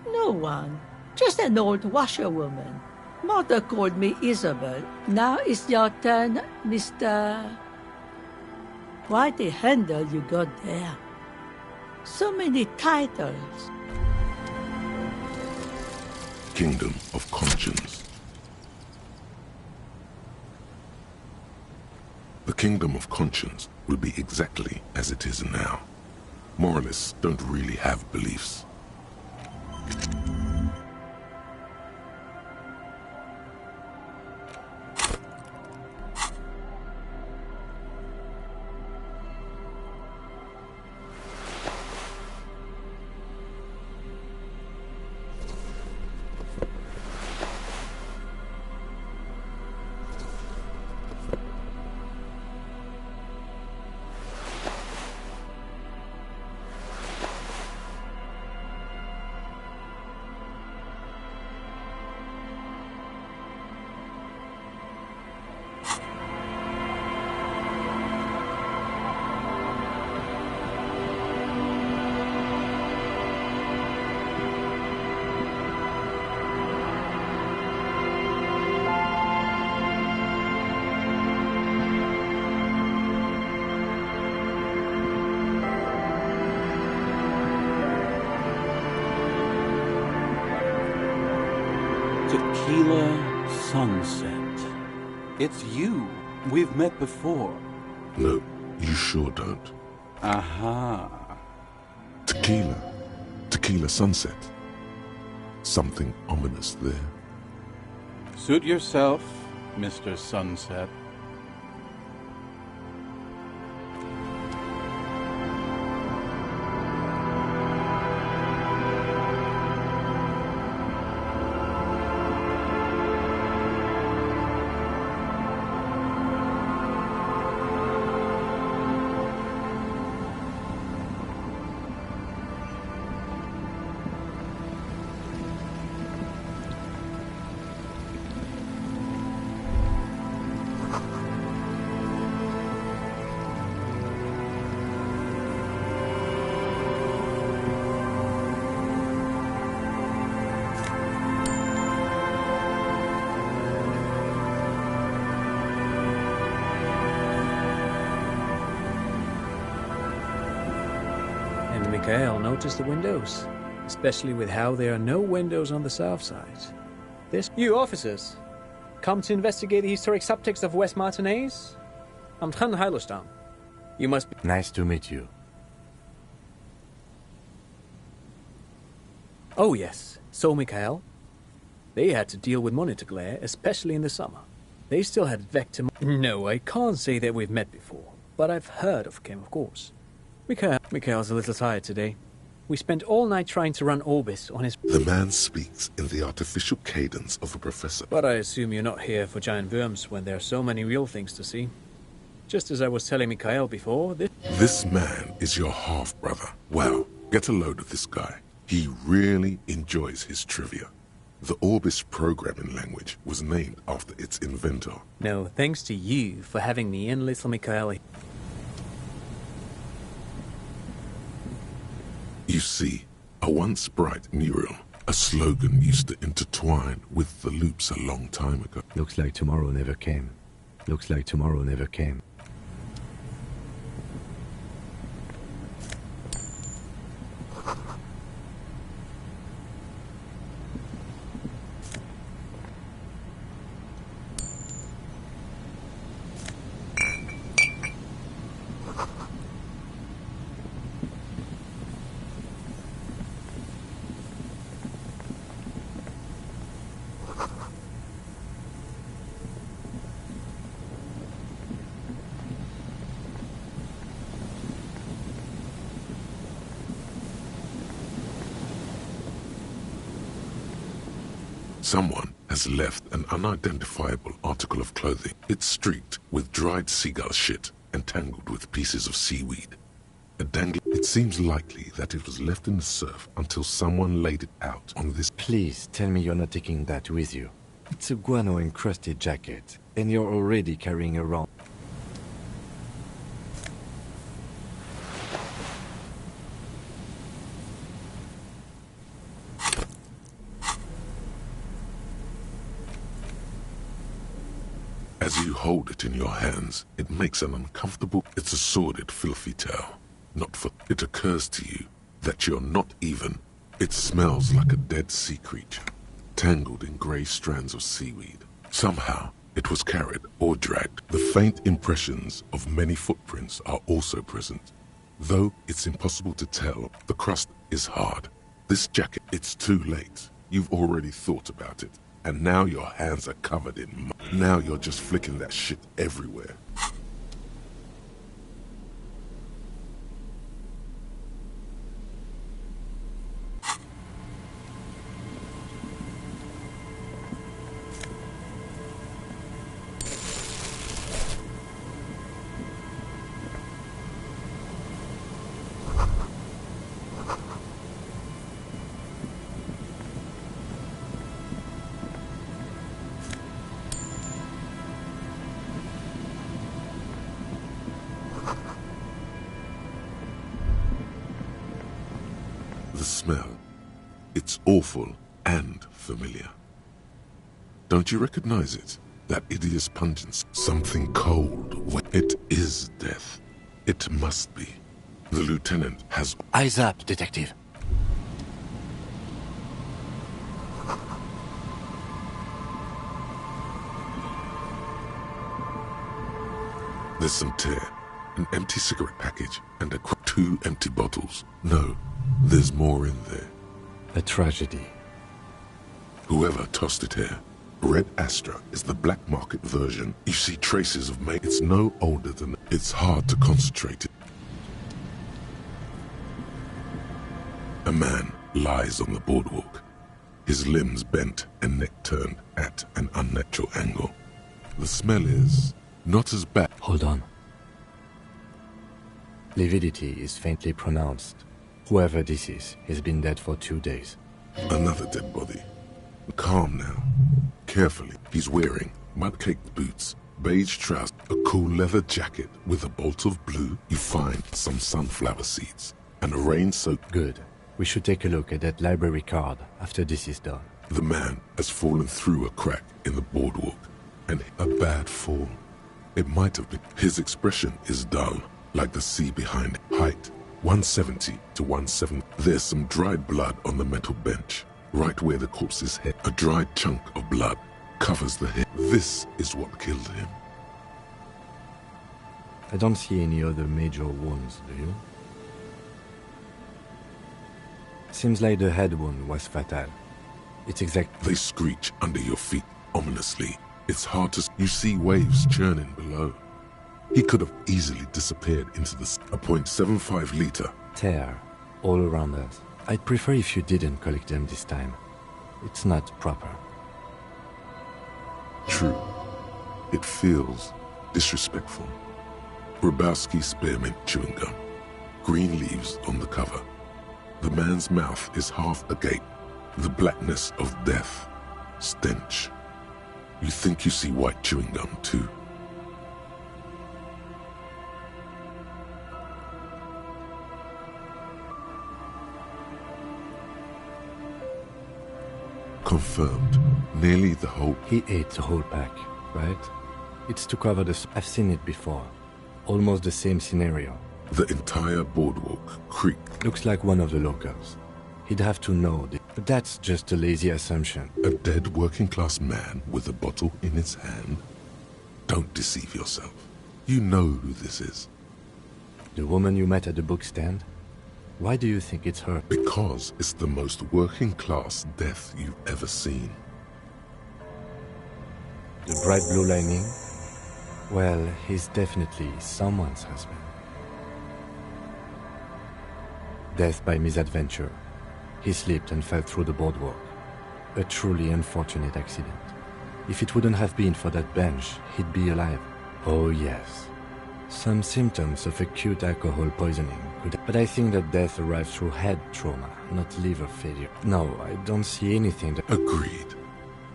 Speaker 13: No one. Just an old washerwoman. Mother called me Isabel. Now it's your turn, Mr... Quite a handle you got there. So many titles.
Speaker 2: Kingdom of Conscience. The Kingdom of Conscience will be exactly as it is now. Moralists don't really have beliefs.
Speaker 8: Tequila Sunset. It's you. We've met before.
Speaker 2: No, you sure don't.
Speaker 8: Aha.
Speaker 2: Tequila. Tequila Sunset. Something ominous there.
Speaker 8: Suit yourself, Mr. Sunset.
Speaker 14: Mikhail noticed the windows, especially with how there are no windows on the south side. You officers, come to investigate the historic subtext of West Martinez? I'm Tran Heilostam. You must be...
Speaker 3: Nice to meet you.
Speaker 14: Oh yes, so Mikhail. They had to deal with monitor glare, especially in the summer. They still had vector... No, I can't say that we've met before, but I've heard of him, of course. Mikhail's a little tired today. We spent all night trying to run Orbis on his...
Speaker 2: The man speaks in the artificial cadence of a professor.
Speaker 14: But I assume you're not here for giant worms when there are so many real things to see. Just as I was telling Mikhail before,
Speaker 2: This man is your half-brother. Wow, get a load of this guy. He really enjoys his trivia. The Orbis programming language was named after its inventor.
Speaker 14: No, thanks to you for having me in, little Mikhail.
Speaker 2: You see, a once bright neuron, a slogan used to intertwine with the loops a long time ago.
Speaker 3: Looks like tomorrow never came. Looks like tomorrow never came.
Speaker 2: Someone has left an unidentifiable article of clothing. It's streaked with dried seagull shit and tangled with pieces of seaweed. It seems likely that it was left in the surf until someone laid it out on this...
Speaker 3: Please tell me you're not taking that with you. It's a guano-encrusted jacket, and you're already carrying around...
Speaker 2: As you hold it in your hands, it makes an uncomfortable... It's a sordid, filthy tale. Not for... It occurs to you that you're not even... It smells like a dead sea creature, tangled in grey strands of seaweed. Somehow, it was carried or dragged. The faint impressions of many footprints are also present. Though it's impossible to tell, the crust is hard. This jacket, it's too late. You've already thought about it. And now your hands are covered in mud. Now you're just flicking that shit everywhere. The smell. It's awful and familiar. Don't you recognize it? That hideous pungence. Something cold. It is death. It must be. The lieutenant has...
Speaker 3: Eyes up, detective.
Speaker 2: There's some tear, an empty cigarette package, and 2 empty bottles. No, there's more in there.
Speaker 3: A tragedy.
Speaker 2: Whoever tossed it here. Red Astra is the black market version. You see traces of it's no older than... It's hard to concentrate it. A man lies on the boardwalk, his limbs bent and neck turned at an unnatural angle. The smell is not as bad.
Speaker 3: Hold on. Lividity is faintly pronounced. Whoever this is, he's been dead for 2 days.
Speaker 2: Another dead body. Calm now. Carefully. He's wearing mud-caked boots, beige trousers, a cool leather jacket with a bolt of blue. You find some sunflower seeds and a rain-soaked...
Speaker 3: Good. We should take a look at that library card after this is done.
Speaker 2: The man has fallen through a crack in the boardwalk, and a bad fall. It might have been. His expression is dull, like the sea behind him. Height, 170 to 170. There's some dried blood on the metal bench, right where the corpse's head. A dried chunk of blood covers the head. This is what killed him.
Speaker 3: I don't see any other major wounds, do you? Seems like the head wound was fatal. It's exact...
Speaker 2: They screech under your feet, ominously. It's hard to... You see waves churning below. He could have easily disappeared into the... A .75 liter.
Speaker 3: Tear all around us. I'd prefer if you didn't collect them this time. It's not proper.
Speaker 2: True. It feels disrespectful. Grabowski spearmint chewing gum. Green leaves on the cover. The man's mouth is half agape. The blackness of death. Stench. You think you see white chewing gum too. Confirmed. Nearly the whole...
Speaker 3: He ate the whole pack, right? It's to cover the... I've seen it before. Almost the same scenario.
Speaker 2: The entire boardwalk creaked.
Speaker 3: Looks like one of the locals. He'd have to know this. But that's just a lazy assumption.
Speaker 2: A dead working-class man with a bottle in his hand? Don't deceive yourself. You know who this is.
Speaker 3: The woman you met at the book stand? Why do you think it's her?
Speaker 2: Because it's the most working-class death you've ever seen.
Speaker 3: The bright blue lining? Well, he's definitely someone's husband. Death by misadventure. He slipped and fell through the boardwalk. A truly unfortunate accident. If it wouldn't have been for that bench, he'd be alive. Oh yes. Some symptoms of acute alcohol poisoning could... But I think that death arrived through head trauma, not liver failure. No, I don't see anything that...
Speaker 2: Agreed.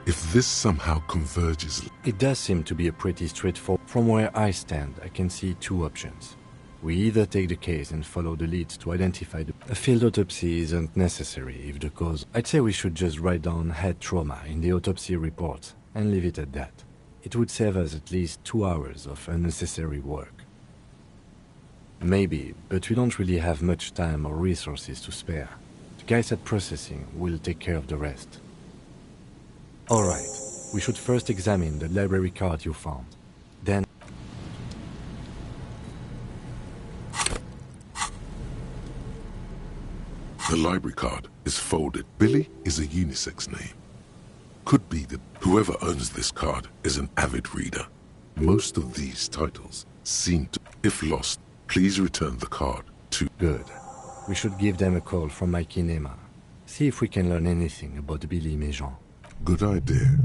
Speaker 2: If this somehow converges...
Speaker 3: It does seem to be a pretty straightforward... From where I stand, I can see 2 options. We either take the case and follow the leads to identify the... A field autopsy isn't necessary if the cause... I'd say we should just write down head trauma in the autopsy report and leave it at that. It would save us at least 2 hours of unnecessary work. Maybe, but we don't really have much time or resources to spare. The guys at processing will take care of the rest. Alright, we should first examine the library card you found. Then...
Speaker 2: The library card is folded. Billy is a unisex name. Could be that whoever owns this card is an avid reader. Most of these titles seem to... If lost, please return the card to...
Speaker 3: Good. We should give them a call from my kinema. See if we can learn anything about Billy Méjean.
Speaker 2: Good idea.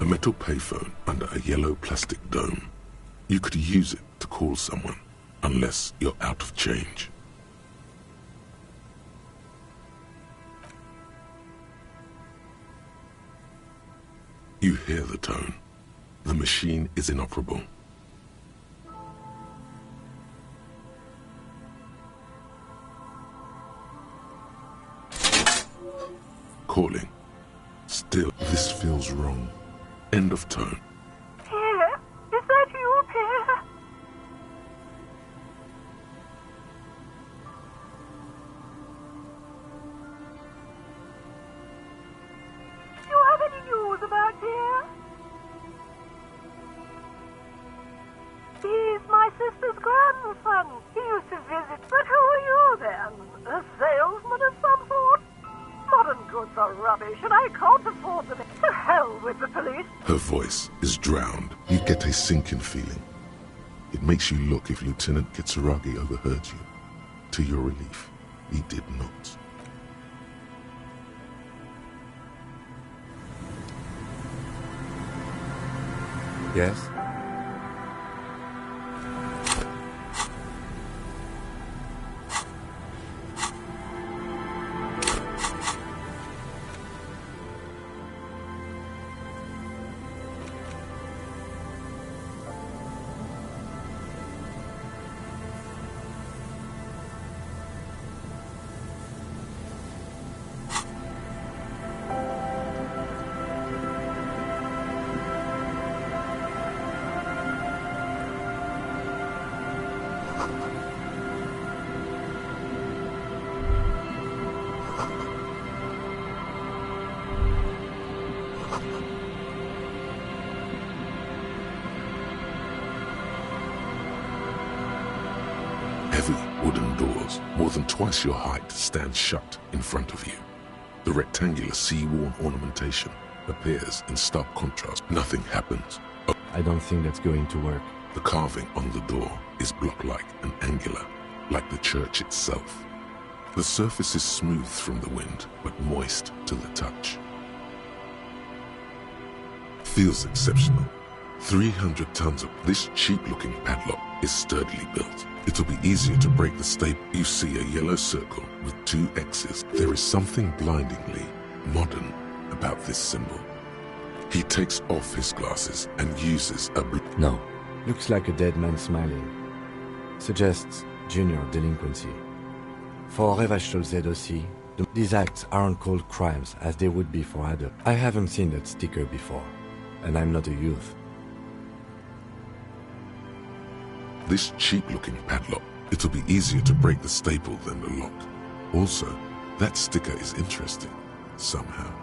Speaker 2: A metal payphone under a yellow plastic dome. You could use it to call someone, unless you're out of change. You hear the tone. The machine is inoperable. Calling. Still, this feels wrong. End of tone.
Speaker 15: Pierre? Is that you, Pierre? Do you have any news about Pierre? He's my sister's grandson. He used to visit. But who are you, then? A salesman of some sort? Modern goods are rubbish, and I can't afford them. To hell with the police.
Speaker 2: Her voice is drowned. You get a sinking feeling. It makes you look if Lieutenant Kitsuragi overheard you. To your relief, he did not.
Speaker 3: Yes?
Speaker 2: Heavy wooden doors, more than twice your height, stand shut in front of you. The rectangular sea-worn ornamentation appears in stark contrast. Nothing happens.
Speaker 3: I don't think that's going to work.
Speaker 2: The carving on the door is block-like and angular, like the church itself. The surface is smooth from the wind, but moist to the touch. Feels exceptional. 300 tons of this cheap-looking padlock is sturdily built. It'll be easier to break the staple. You see a yellow circle with 2 X's. There is something blindingly modern about this symbol. He takes off his glasses and uses a...
Speaker 3: No. Looks like a dead man smiling. Suggests junior delinquency. For Revachol-Zedosi, these acts aren't called crimes as they would be for adults. I haven't seen that sticker before, and I'm not a youth.
Speaker 2: This cheap-looking padlock, it'll be easier to break the staple than the lock. Also, that sticker is interesting, somehow.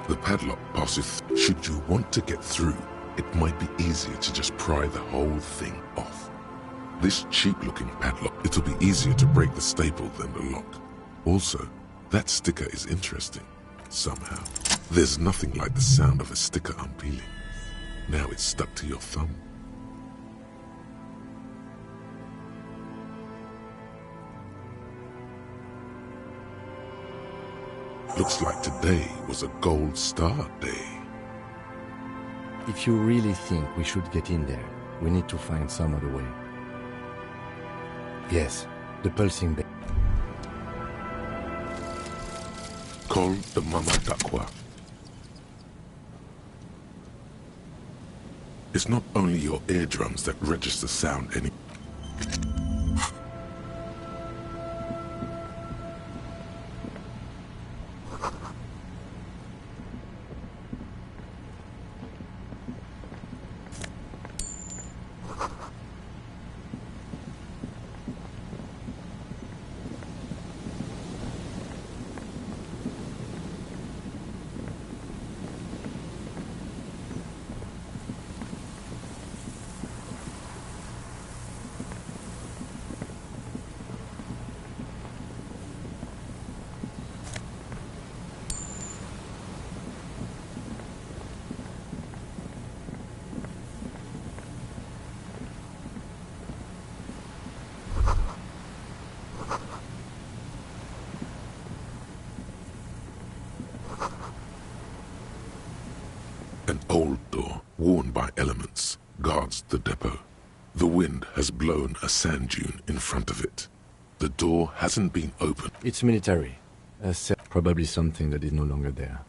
Speaker 2: The padlock passes. Should you want to get through, it might be easier to just pry the whole thing off. This cheap-looking padlock, it'll be easier to break the staple than the lock. Also, that sticker is interesting, somehow. There's nothing like the sound of a sticker unpeeling. Now it's stuck to your thumb. Looks like today was a gold star day.
Speaker 3: If you really think we should get in there, we need to find some other way. Yes, the pulsing bay.
Speaker 2: Call the Mama Takwa. It's not only your eardrums that register sound anymore. old door, worn by elements, guards the depot. The wind has blown a sand dune in front of it. The door hasn't been opened.
Speaker 3: It's military. Probably something that is no longer there.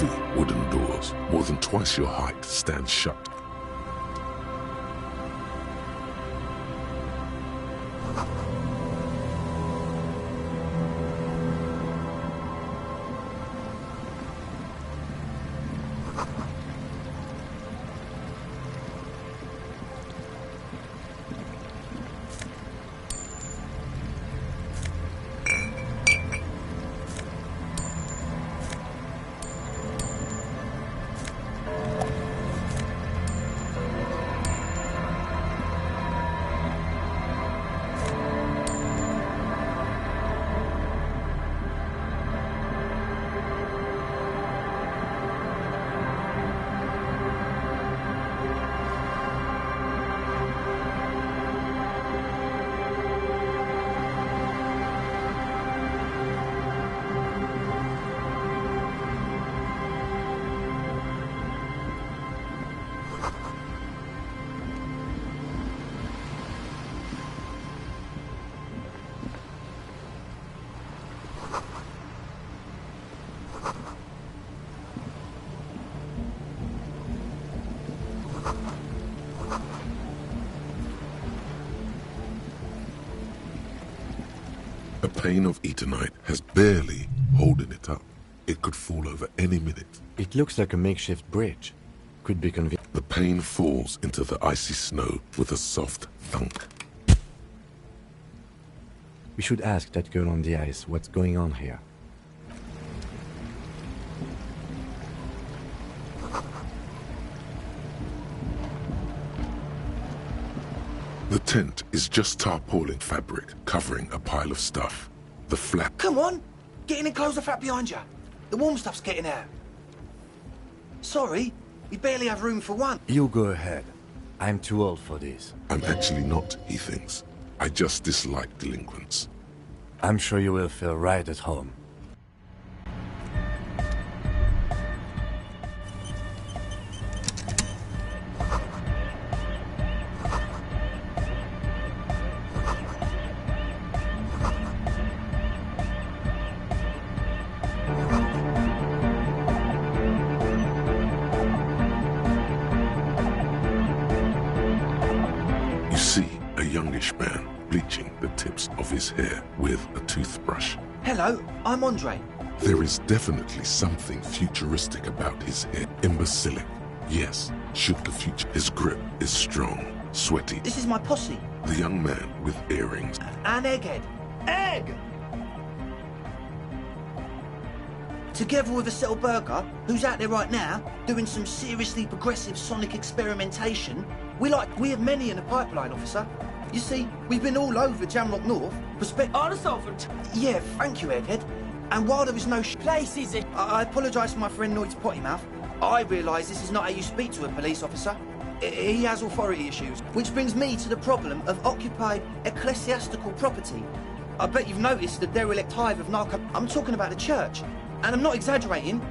Speaker 2: Heavy wooden doors, more than twice your height, stand shut. A pane of Etonite has barely holding it up. It could fall over any minute.
Speaker 3: It looks like a makeshift bridge. Could be convenient.
Speaker 2: The pane falls into the icy snow with a soft thunk.
Speaker 3: We should ask that girl on the ice what's going on here.
Speaker 2: The tent is just tarpaulin fabric covering a pile of stuff. The flap...
Speaker 16: Come on! Get in and close the flap behind you. The warm stuff's getting out. Sorry, we barely have room for one.
Speaker 3: You go ahead. I'm too old for this.
Speaker 2: I'm actually not, he thinks. I just dislike delinquents.
Speaker 3: I'm sure you will feel right at home.
Speaker 2: Man bleaching the tips of his hair with a toothbrush.
Speaker 16: Hello, I'm Andre.
Speaker 2: There is definitely something futuristic about his hair. Imbecilic. Yes, should the future. His grip is strong, sweaty.
Speaker 16: This is my posse.
Speaker 2: The young man with earrings.
Speaker 16: And Egghead. Egg! Together with a Settle Burger, who's out there right now, doing some seriously progressive sonic experimentation. We have many in the pipeline, officer. You see, we've been all over Jamrock North. Yeah, thank you, Egghead. And while there is no
Speaker 6: places,
Speaker 16: I apologise for my friend Noid's potty mouth. I realise this is not how you speak to a police officer. He has authority issues. Which brings me to the problem of occupied ecclesiastical property. I bet you've noticed the derelict hive of narco... I'm talking about the church. And I'm not exaggerating.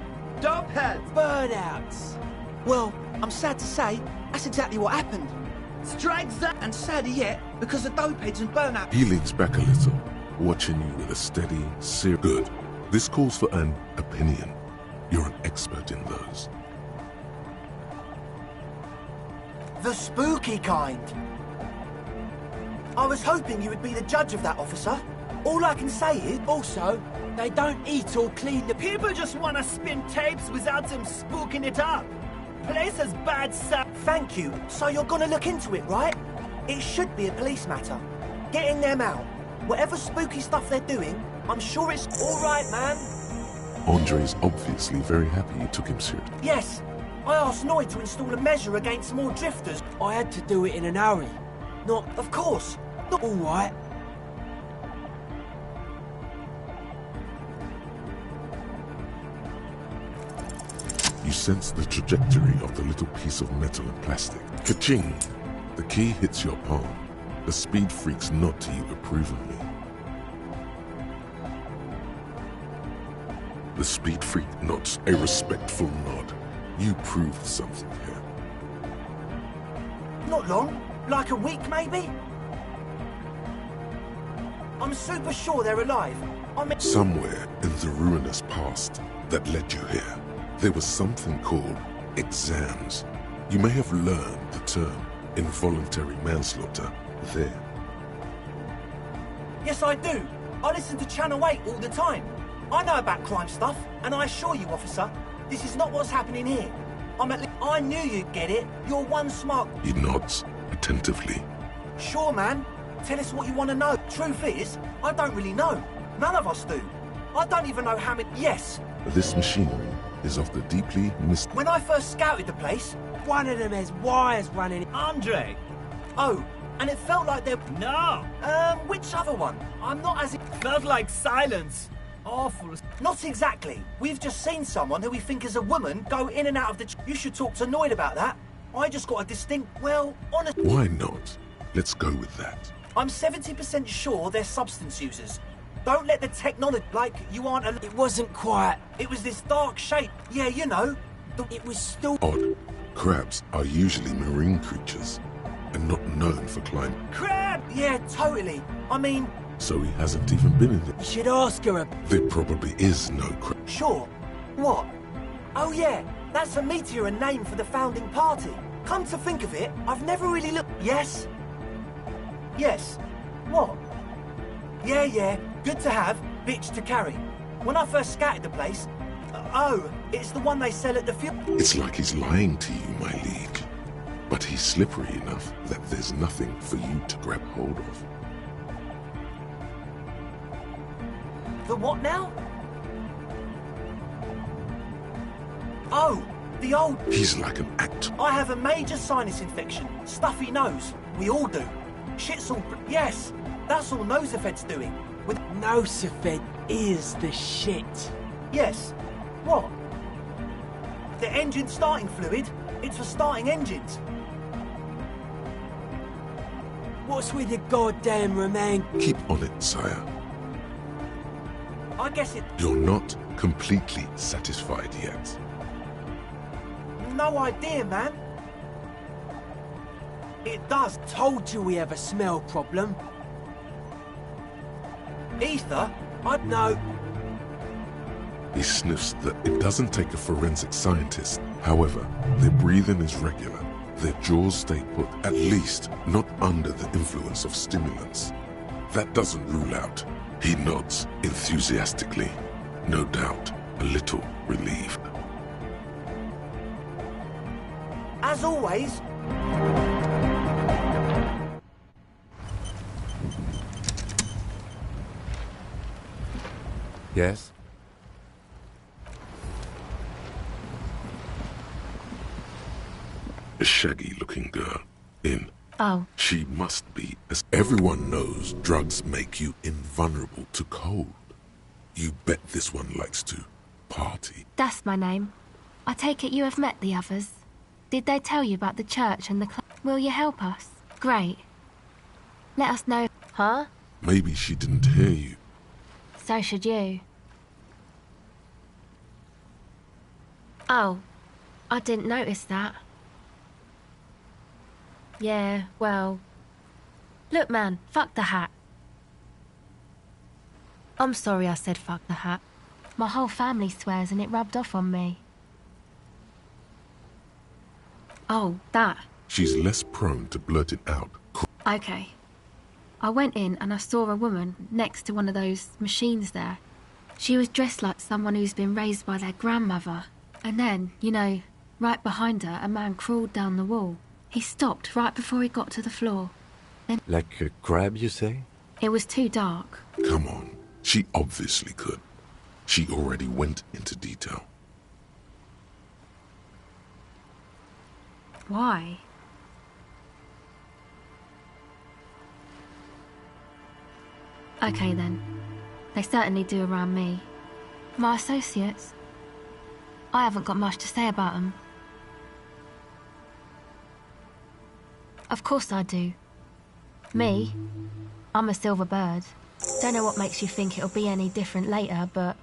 Speaker 6: Dopheads! Burnouts!
Speaker 16: Well, I'm sad to say, that's exactly what happened. Strikes that! And sadder yet, because the dopeheads and burnout...
Speaker 2: He leans back a little, watching you with a steady, Good. This calls for an opinion. You're an expert in those.
Speaker 17: The spooky kind. I was hoping you would be the judge of that, officer. All I can say is...
Speaker 6: Also, they don't eat or clean the...
Speaker 17: People just want to spin tapes without them spooking it up. Place has bad Thank you. So you're gonna look into it, right? It should be a police matter. Getting them out. Whatever spooky stuff they're doing, I'm sure it's all right, man.
Speaker 2: Andre's obviously very happy you took him seriously.
Speaker 17: Yes. I asked Noid to install a measure against more drifters.
Speaker 6: I had to do it in an hurry.
Speaker 17: Not... Of course.
Speaker 6: Not all right.
Speaker 2: You sense the trajectory of the little piece of metal and plastic. Ka-ching! The key hits your palm. The speed freaks nod to you approvingly. The speed freak nods a respectful nod. You proved something here.
Speaker 17: Not long. Like a week, maybe? I'm super sure they're alive.
Speaker 2: Somewhere in the ruinous past that led you here. There was something called exams. You may have learned the term involuntary manslaughter there.
Speaker 17: Yes, I do. I listen to Channel 8 all the time. I know about crime stuff, and I assure you, officer, this is not what's happening here. I knew you'd get it. You're one smart...
Speaker 2: He nods attentively.
Speaker 17: Sure, man. Tell us what you want to know. Truth is, I don't really know. None of us do. I don't even know how many... Yes.
Speaker 2: This machinery is of the deeply
Speaker 17: When I first scouted the place...
Speaker 18: One of them has wires running...
Speaker 17: Andre! Oh, and it felt like there...
Speaker 18: No!
Speaker 17: Which other one? I'm not as...
Speaker 18: Felt like silence. Awful.
Speaker 17: Not exactly. We've just seen someone who we think is a woman go in and out of the... You should talk to Noid about that. I just got a distinct... Well, honestly...
Speaker 2: Why not? Let's go with that.
Speaker 17: I'm 70% sure they're substance users. Don't let the technology... Like, you aren't a...
Speaker 18: It wasn't quite...
Speaker 17: It was this dark shape. Yeah, you know.
Speaker 18: It was still...
Speaker 2: Odd. Crabs are usually marine creatures and not known for climbing.
Speaker 17: Crab! Yeah, totally. I mean...
Speaker 2: So he hasn't even been in
Speaker 18: You
Speaker 2: it.
Speaker 18: should ask her.
Speaker 2: There probably is no crab.
Speaker 17: Sure. What? Oh yeah, that's a meteor and name for the founding party. Come to think of it, I've never really looked... Yes? Yes. What? Yeah, good to have, bitch to carry. When I first scouted the place... oh, it's the one they sell at the fuel...
Speaker 2: It's like he's lying to you, my liege. But he's slippery enough that there's nothing for you to grab hold of.
Speaker 17: The what now? Oh, the old...
Speaker 2: He's like an actor.
Speaker 17: I have a major sinus infection. Stuffy nose. We all do. Shit's all... Yes, that's all Nosefed's doing. With...
Speaker 18: Nosefed is the shit.
Speaker 17: Yes. What? The engine starting fluid? It's for starting engines.
Speaker 18: What's with your goddamn remain?
Speaker 2: Keep on it, sire.
Speaker 17: I guess it...
Speaker 2: You're not completely satisfied yet.
Speaker 17: No idea, man. It does.
Speaker 18: Told you we have a smell problem.
Speaker 17: Ether? I'd know.
Speaker 2: He sniffs that it doesn't take a forensic scientist. However, their breathing is regular. Their jaws stay put, at least not under the influence of stimulants. That doesn't rule out. He nods enthusiastically, no doubt a little relieved.
Speaker 17: As always...
Speaker 3: Yes?
Speaker 2: A shaggy-looking girl in.
Speaker 19: Oh.
Speaker 2: She must be, as everyone knows drugs make you invulnerable to cold. You bet this one likes to party.
Speaker 19: That's my name. I take it you have met the others. Did they tell you about the church and the club? Will you help us? Great. Let us know. Huh?
Speaker 2: Maybe she didn't hear you.
Speaker 19: So should you. Oh, I didn't notice that. Yeah, well... Look, man, fuck the hat. I'm sorry I said fuck the hat. My whole family swears and it rubbed off on me. Oh, that.
Speaker 2: She's less prone to blurt it out.
Speaker 19: Okay. I went in and I saw a woman next to one of those machines there. She was dressed like someone who's been raised by their grandmother. And then, you know, right behind her, a man crawled down the wall. He stopped right before he got to the floor. Then...
Speaker 3: Like a crab, you say?
Speaker 19: It was too dark.
Speaker 2: Come on. She obviously could. She already went into detail.
Speaker 19: Why? Okay then. They certainly do around me. My associates? I haven't got much to say about them. Of course I do. Me? I'm a silver bird. Don't know what makes you think it'll be any different later, but...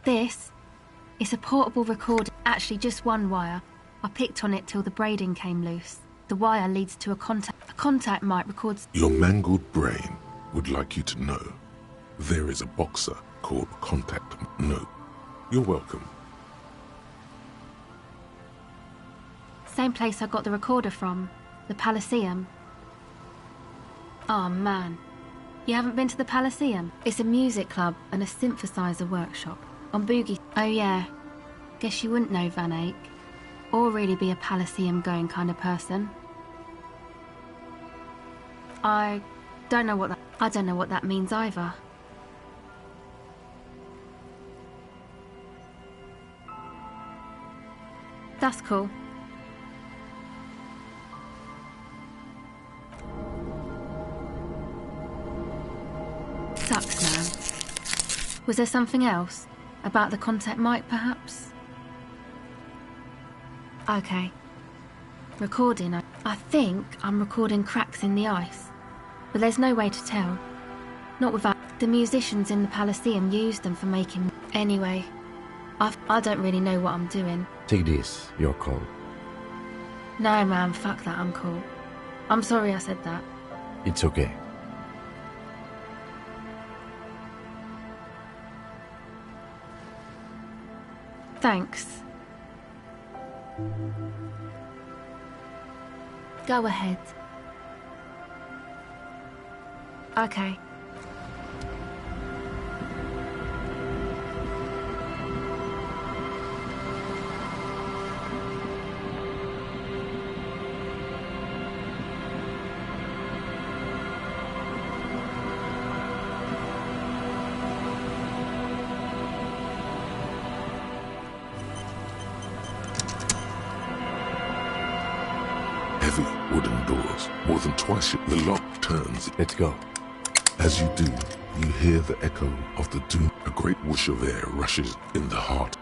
Speaker 19: This is a portable recorder. Actually, just one wire. I picked on it till the braiding came loose. The wire leads to a contact. A contact mic records...
Speaker 2: Your mangled brain would like you to know. There is a boxer called Contact. No, you're welcome.
Speaker 19: Same place I got the recorder from, the Palaceum. Oh man, you haven't been to the Palaceum? It's a music club and a synthesizer workshop on Boogie. Oh yeah, guess you wouldn't know Van Eyck, or really be a Palaceum going kind of person. I don't know what that means either. That's cool. Sucks, man. Was there something else? About the contact mic, perhaps? Okay. Recording. I think I'm recording cracks in the ice. But there's no way to tell. Not without... The musicians in the Palaceum used them for making... Anyway, I don't really know what I'm doing.
Speaker 3: Take this, your call.
Speaker 19: No, man, fuck that, I'm cool. I'm sorry I said that.
Speaker 3: It's okay.
Speaker 19: Thanks. Go ahead. Okay.
Speaker 2: Heavy wooden doors, more than twice the lock turns.
Speaker 3: Let's go.
Speaker 2: As you do, you hear the echo of the doom. A great whoosh of air rushes in the heart.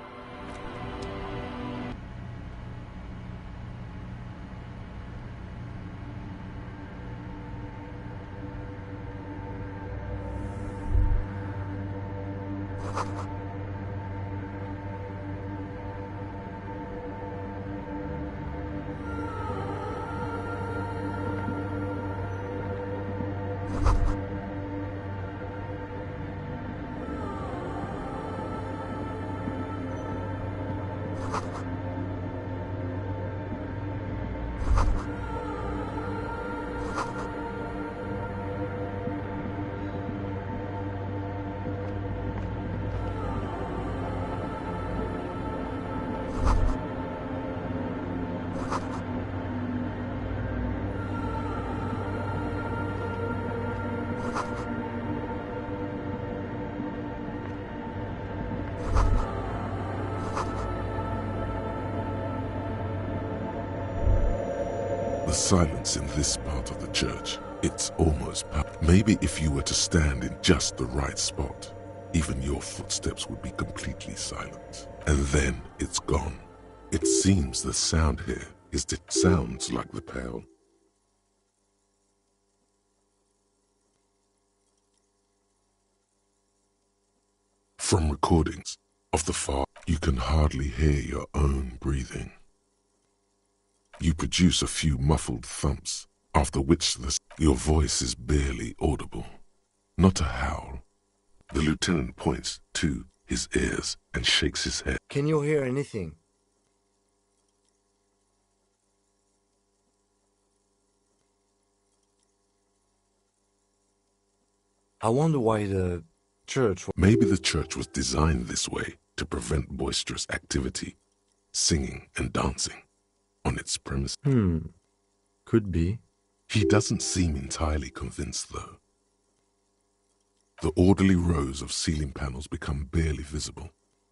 Speaker 2: The silence in this part of the church, it's almost maybe if you were to stand in just the right spot, even your footsteps would be completely silent. And then it's gone. It seems the sound here sounds like the Pale. From recordings of the far, you can hardly hear your own breathing. You produce a few muffled thumps, after which your voice is barely audible. Not a howl. The lieutenant points to his ears and shakes his head.
Speaker 20: Can you hear anything? I wonder why the church...
Speaker 2: Maybe the church was designed this way to prevent boisterous activity, singing and dancing on its premises.
Speaker 3: Could be.
Speaker 2: He doesn't seem entirely convinced, though. The orderly rows of ceiling panels become barely visible,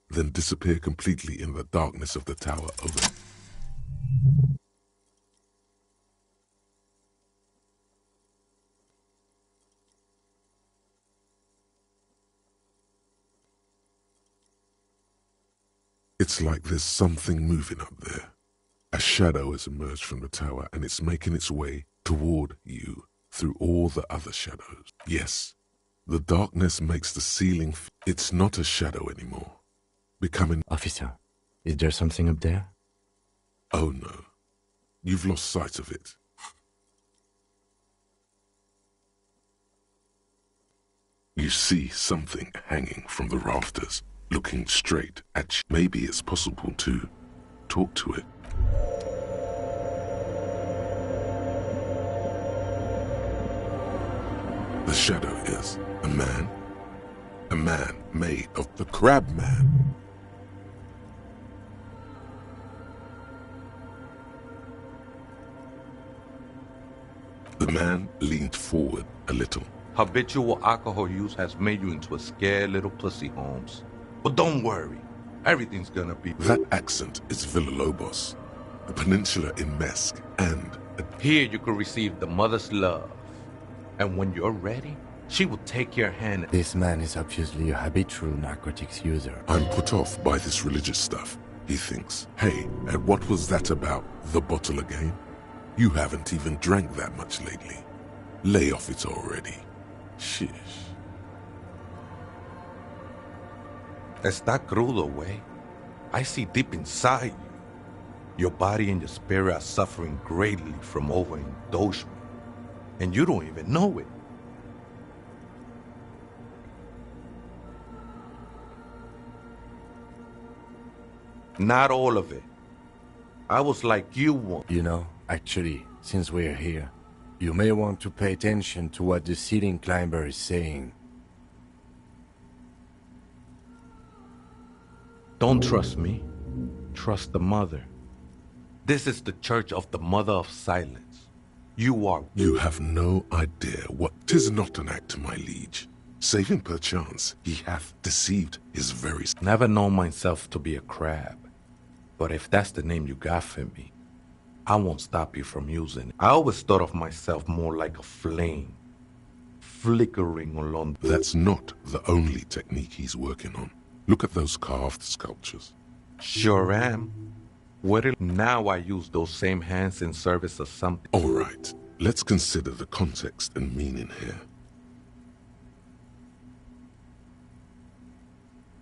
Speaker 2: then disappear completely in the darkness of the tower over. It's like there's something moving up there. A shadow has emerged from the tower and it's making its way toward you through all the other shadows. Yes, the darkness makes the ceiling... It's not a shadow anymore. Becoming...
Speaker 3: Officer, is there something up there?
Speaker 2: Oh no. You've lost sight of it. You see something hanging from the rafters, looking straight at you. Maybe it's possible to talk to it. The shadow is a man made of the crab man. The man leaned forward a little.
Speaker 19: Habitual alcohol use has made you into a scared little pussy, Holmes. But don't worry, everything's gonna be...
Speaker 2: That accent is Villalobos, a peninsula in Mesk, and...
Speaker 19: Here you can receive the mother's love. And when you're ready, she will take your hand...
Speaker 3: This man is obviously a habitual narcotics user.
Speaker 2: I'm put off by this religious stuff, he thinks. Hey, and what was that about? The bottle again? You haven't even drank that much lately. Lay off it already. Shish.
Speaker 19: Está crudo, way. I see deep inside you. Your body and your spirit are suffering greatly from overindulgence. And you don't even know it. Not all of it. I was like you once.
Speaker 3: You know, actually, since we're here, you may want to pay attention to what the ceiling climber is saying.
Speaker 19: Don't trust me. Trust the mother. This is the church of the Mother of Silence.
Speaker 2: You have no idea what... 'Tis not an act, my liege. Save him perchance, he hath deceived his very...
Speaker 19: Never known myself to be a crab. But if that's the name you got for me, I won't stop you from using it. I always thought of myself more like a flame, flickering along...
Speaker 2: That's not the only technique he's working on. Look at those carved sculptures.
Speaker 19: Sure am. Now I use those same hands in service of something.
Speaker 2: All right, let's consider the context and meaning here.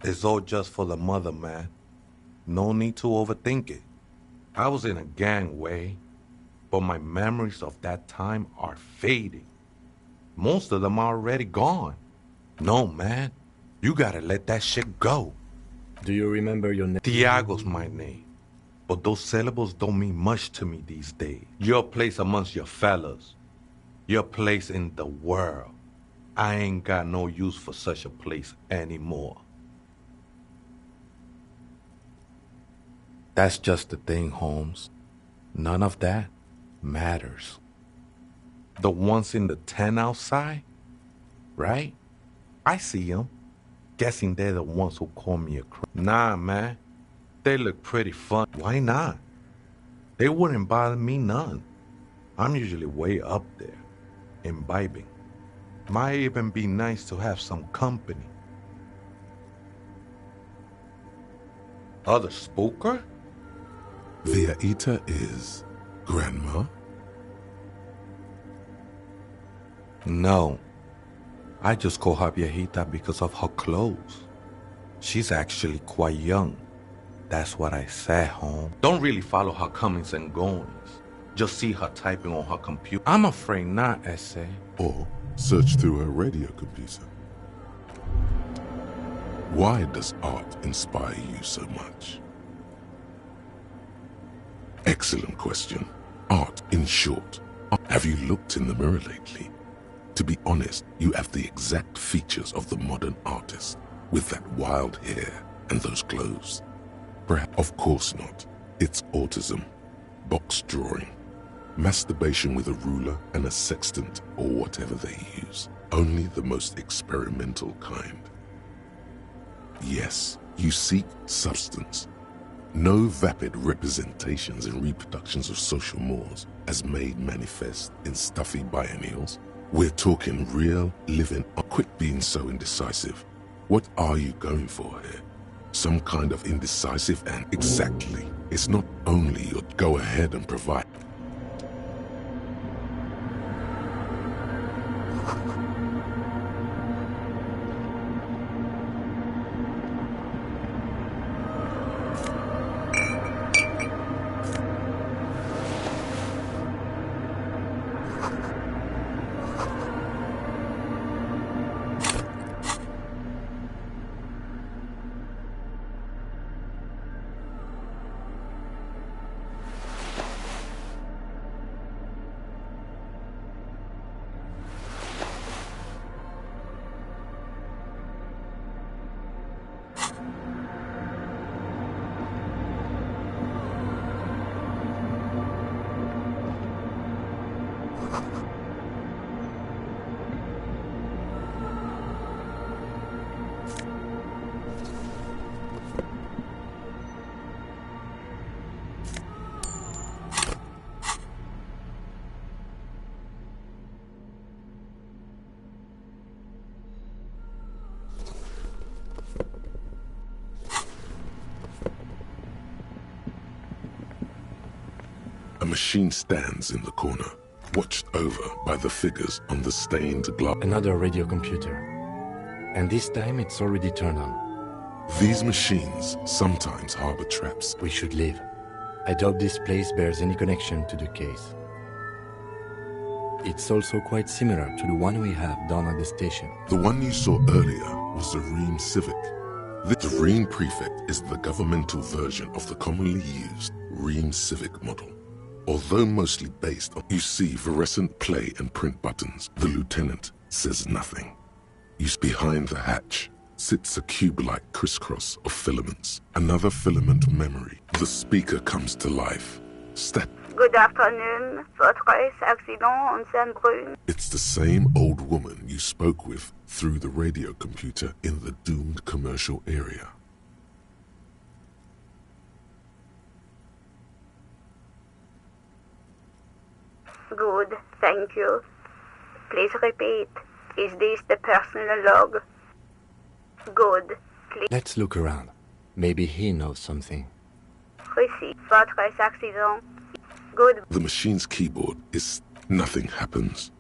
Speaker 19: It's all just for the mother, man. No need to overthink it. I was in a gang way, but my memories of that time are fading. Most of them are already gone. No, man. You gotta let that shit go.
Speaker 3: Do you remember your name?
Speaker 19: Tiago's my name. But those syllables don't mean much to me these days. Your place amongst your fellas. Your place in the world. I ain't got no use for such a place anymore. That's just the thing, Holmes. None of that matters. The ones in the tent outside, right? I see them. Guessing they're the ones who call me a crab. Nah, man. They look pretty fun. Why not? They wouldn't bother me none. I'm usually way up there, imbibing. Might even be nice to have some company. Other spooker?
Speaker 2: Viaita is Grandma?
Speaker 19: No. I just call her Viejita because of her clothes. She's actually quite young. That's what I said, home. Don't really follow her comings and goings. Just see her typing on her computer. I'm afraid not, essay.
Speaker 2: Or search through her radio computer. Why does art inspire you so much? Excellent question. Art, in short. Have you looked in the mirror lately? To be honest, you have the exact features of the modern artist, with that wild hair and those clothes. Perhaps, of course not. It's autism, box drawing, masturbation with a ruler and a sextant or whatever they use. Only the most experimental kind. Yes, you seek substance. No vapid representations and reproductions of social mores as made manifest in stuffy biennials. We're talking real, living... Quit being so indecisive. What are you going for here? Some kind of indecisive and... Exactly. It's not only your... Go ahead and provide... A machine stands in the corner, watched over by the figures on the stained glass.
Speaker 3: Another radio computer. And this time it's already turned on.
Speaker 2: These machines sometimes harbor traps.
Speaker 3: We should leave. I doubt this place bears any connection to the case. It's also quite similar to the one we have down at the station.
Speaker 2: The one you saw earlier was the Ream Civic. The Ream Prefect is the governmental version of the commonly used Ream Civic model. Although mostly based on, you see fluorescent play and print buttons, the lieutenant says nothing. Behind the hatch sits a cube-like crisscross of filaments, another filament memory. The speaker comes to life.
Speaker 19: Good afternoon. Votre accident en Saint-Brun.
Speaker 2: It's the same old woman you spoke with through the radio computer in the doomed commercial area.
Speaker 19: Good, thank you. Please repeat. Is this the personal log? Good. Please.
Speaker 3: Let's look around. Maybe he knows something.
Speaker 19: Receive votre accident. Good.
Speaker 2: The machine's keyboard is nothing happens.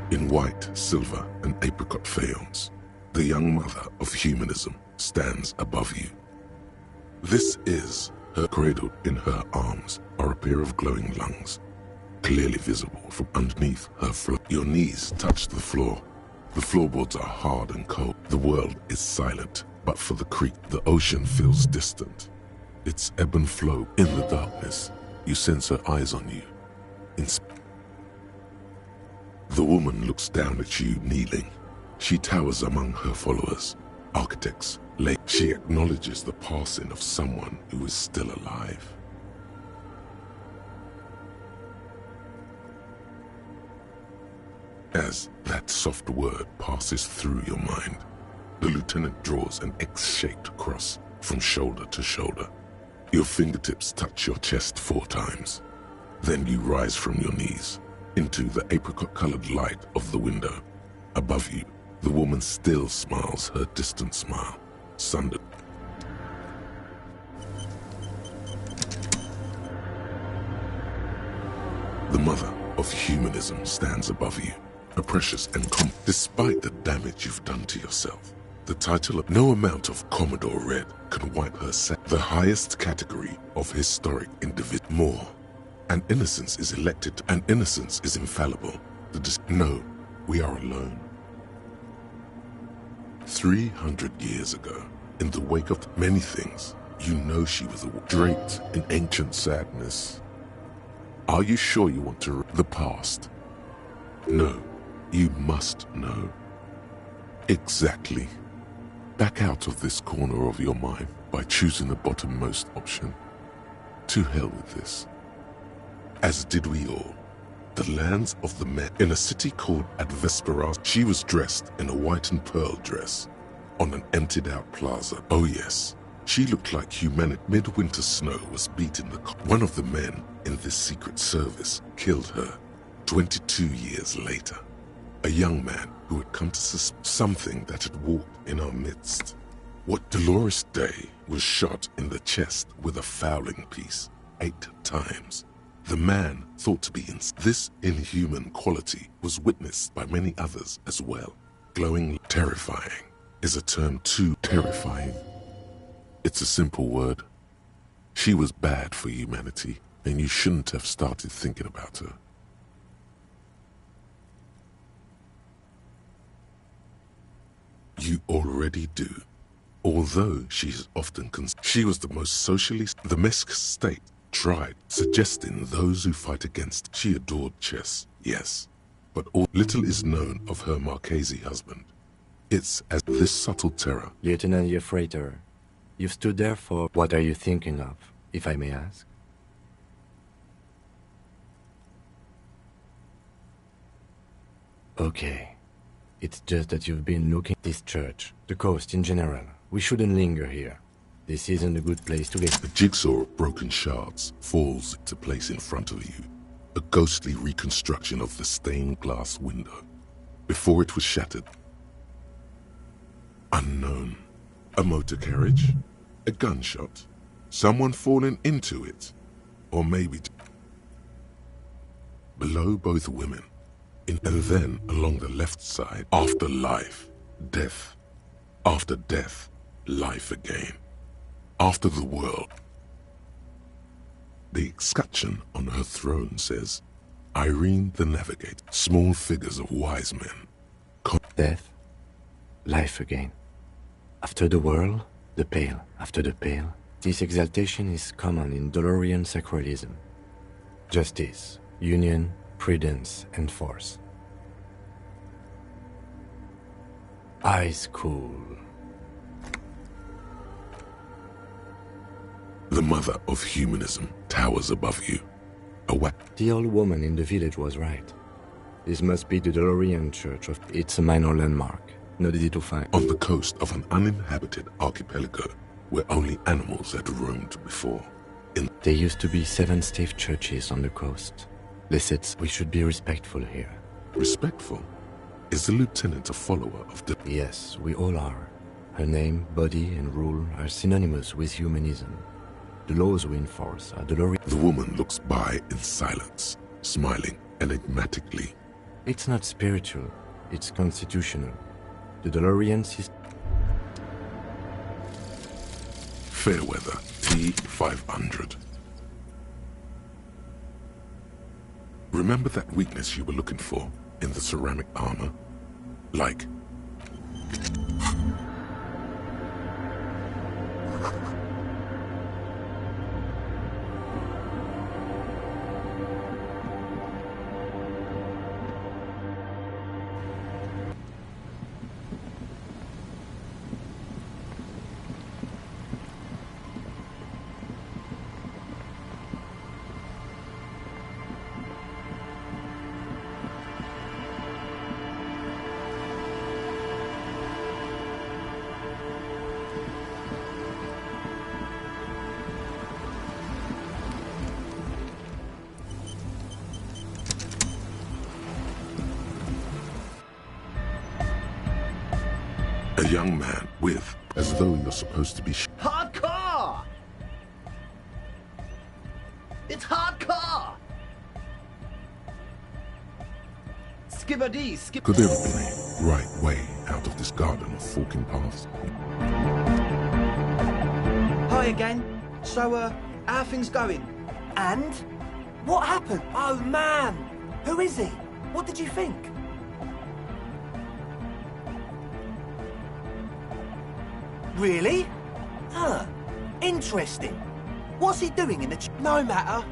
Speaker 2: In white, silver, and apricot faience, the young mother of humanism stands above you. This is her. Cradled in her arms are a pair of glowing lungs, clearly visible from underneath her floor. Your knees touch the floor. The floorboards are hard and cold. The world is silent, but for the creek, the ocean feels distant. Its ebb and flow. In the darkness, you sense her eyes on you. The woman looks down at you, kneeling. She towers among her followers, architects. She acknowledges the passing of someone who is still alive. As that soft word passes through your mind, the lieutenant draws an X-shaped cross from shoulder to shoulder. Your fingertips touch your chest 4 times. Then you rise from your knees into the apricot-colored light of the window. Above you, the woman still smiles her distant smile, sundered. The mother of humanism stands above you, a precious and despite the damage you've done to yourself. The title of no amount of Commodore Red can wipe her the highest category of historic individual. More. And innocence is elected, and innocence is infallible. No, we are alone. 300 years ago, in the wake of many things, you know she was draped in ancient sadness. Are you sure you want to the past? No, you must know. Exactly. Back out of this corner of your mind by choosing the bottommost option. To hell with this. As did we all. The lands of the men. In a city called Advesperas, she was dressed in a white and pearl dress on an emptied-out plaza. Oh yes, she looked like humanity. Midwinter snow was beating the... One of the men in this secret service killed her 22 years later. A young man who had come to suspect something that had walked in our midst. What Dolores Day was shot in the chest with a fowling piece 8 times. The man thought to be this inhuman quality was witnessed by many others as well. Glowing terrifying is a term too terrifying. It's a simple word. She was bad for humanity, and you shouldn't have started thinking about her. You already do. Although she is often she was the most socially... The Mesk state tried, suggesting those who fight against. She adored chess, yes, but little is known of her Marchese husband. It's as this subtle terror.
Speaker 3: Lieutenant Yefrater, you've stood there for... What are you thinking of, if I may ask? Okay. It's just that you've been looking at this church, the coast in general. We shouldn't linger here. This isn't a good place to get...
Speaker 2: The jigsaw of broken shards falls into place in front of you. a ghostly reconstruction of the stained glass window before it was shattered. Unknown. A motor carriage? A gunshot? Someone falling into it? Or maybe... Below both women, and then along the left side, after life, death. After death, life again. After the world. The escutcheon on her throne says, Irene the Navigator. Small figures of wise men.
Speaker 3: Death, life again. After the world, the pale. After the pale. This exaltation is common in Dolorian sacralism. Justice, union, prudence, and force. Eyes cool.
Speaker 2: The mother of humanism towers above you.
Speaker 3: The old woman in the village was right. This must be the Dolorian church of... It's a minor landmark, not easy to find.
Speaker 2: On the coast of an uninhabited archipelago where only animals had roamed before.
Speaker 3: There used to be 7 stave churches on the coast. Listen, we should be respectful here.
Speaker 2: Respectful? Is the lieutenant a follower of the...
Speaker 3: Yes, we all are. Her name, body, and rule are synonymous with humanism. The laws we enforce are Dolorian.
Speaker 2: The woman looks by in silence, smiling enigmatically.
Speaker 3: It's not spiritual, it's constitutional. The Dolorian system...
Speaker 2: Fairweather, T-500. Remember that weakness you were looking for in the ceramic armor? Like... A young man with, as though you're supposed to be...
Speaker 17: Hardcore! It's hardcore! Skibbity, skip...
Speaker 2: Could there have been a right way out of this garden of forking paths?
Speaker 16: Hi again. So, how are things going?
Speaker 17: And? What happened? Oh, man! Who is he? What did you think? Really? Huh. Interesting. What's he doing in the
Speaker 18: No matter.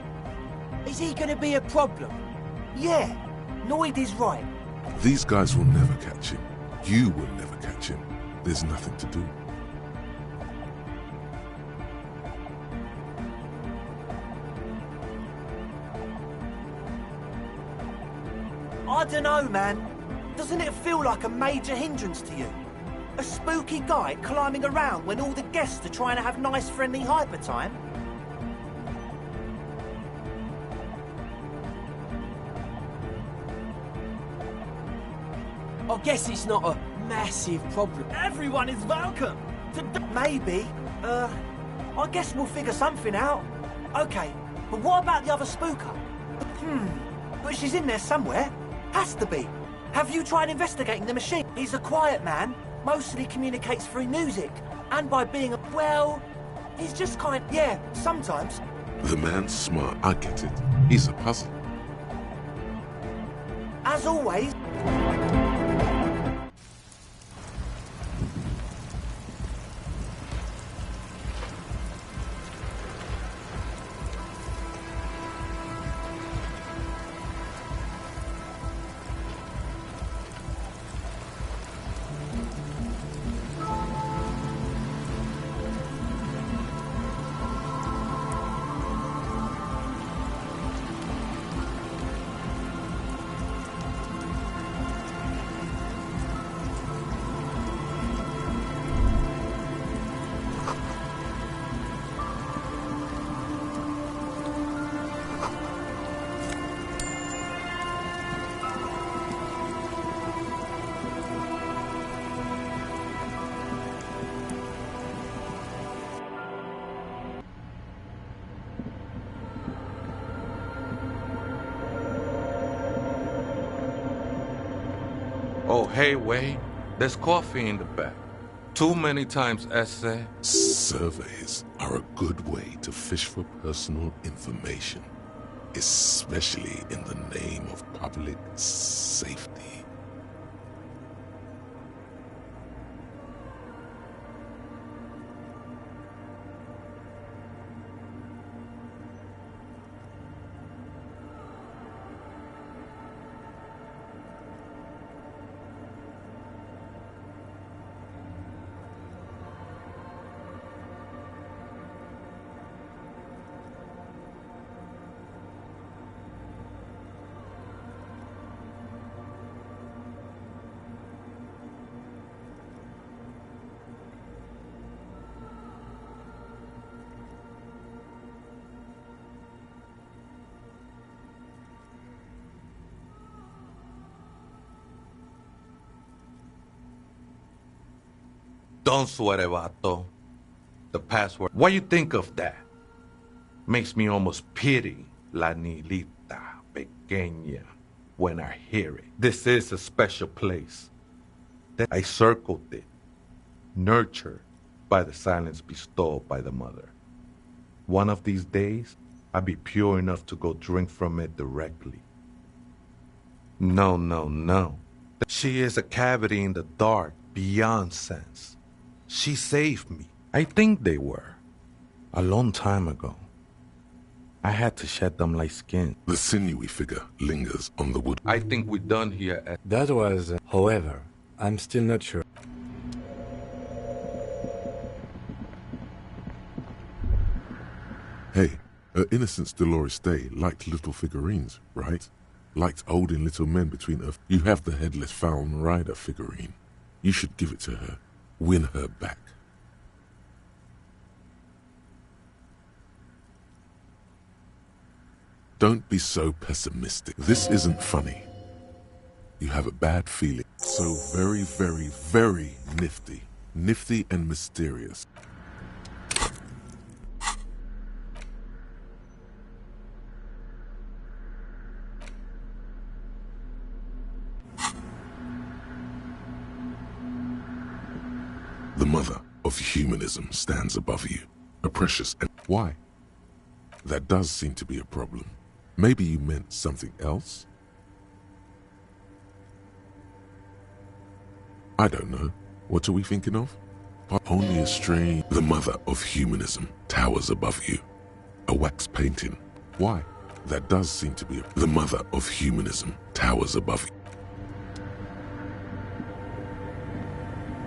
Speaker 18: Is he gonna be a problem?
Speaker 17: Yeah, Noid is right.
Speaker 2: These guys will never catch him. You will never catch him. There's nothing to do.
Speaker 17: I don't know, man. Doesn't it feel like a major hindrance to you? A spooky guy climbing around when all the guests are trying to have nice, friendly hyper time?
Speaker 18: I guess it's not a massive problem.
Speaker 17: Everyone is welcome to... Maybe. I guess we'll figure something out. Okay, but what about the other spooker? But she's in there somewhere. Has to be. Have you tried investigating the machine? He's a quiet man. Mostly communicates through music. And by being a... Well, he's just kind... Yeah, sometimes.
Speaker 2: The man's smart, I get it. He's a puzzle.
Speaker 17: As always...
Speaker 19: Oh, hey, Wade. There's coffee in the back. Too many times essay.
Speaker 2: Surveys are a good way to fish for personal information, especially in the name of public safety.
Speaker 19: Don't sweat it, vato. The password. What you think of that? Makes me almost pity la niñita pequeña when I hear it. This is a special place. That I circled it, nurtured by the silence bestowed by the mother. One of these days, I'll be pure enough to go drink from it directly. No, no, no. She is a cavity in the dark, beyond sense. She saved me. I think they were. A long time ago. I had to shed them like skin.
Speaker 2: The sinewy figure lingers on the wood.
Speaker 19: I think we're done here at...
Speaker 3: That was... however, I'm still not sure.
Speaker 2: Hey, her Innocence Dolores Day liked little figurines, right? Liked holding little men between her... You have the headless Falcon Rider figurine. You should give it to her. Win her back. Don't be so pessimistic. This isn't funny. You have a bad feeling. So very, very, very nifty. Nifty and mysterious. The mother of humanism stands above you, a precious and... Why? That does seem to be a problem. Maybe you meant something else? I don't know. What are we thinking of? Only a strange... The mother of humanism towers above you, a wax painting. Why? That does seem to be a... The mother of humanism towers above you.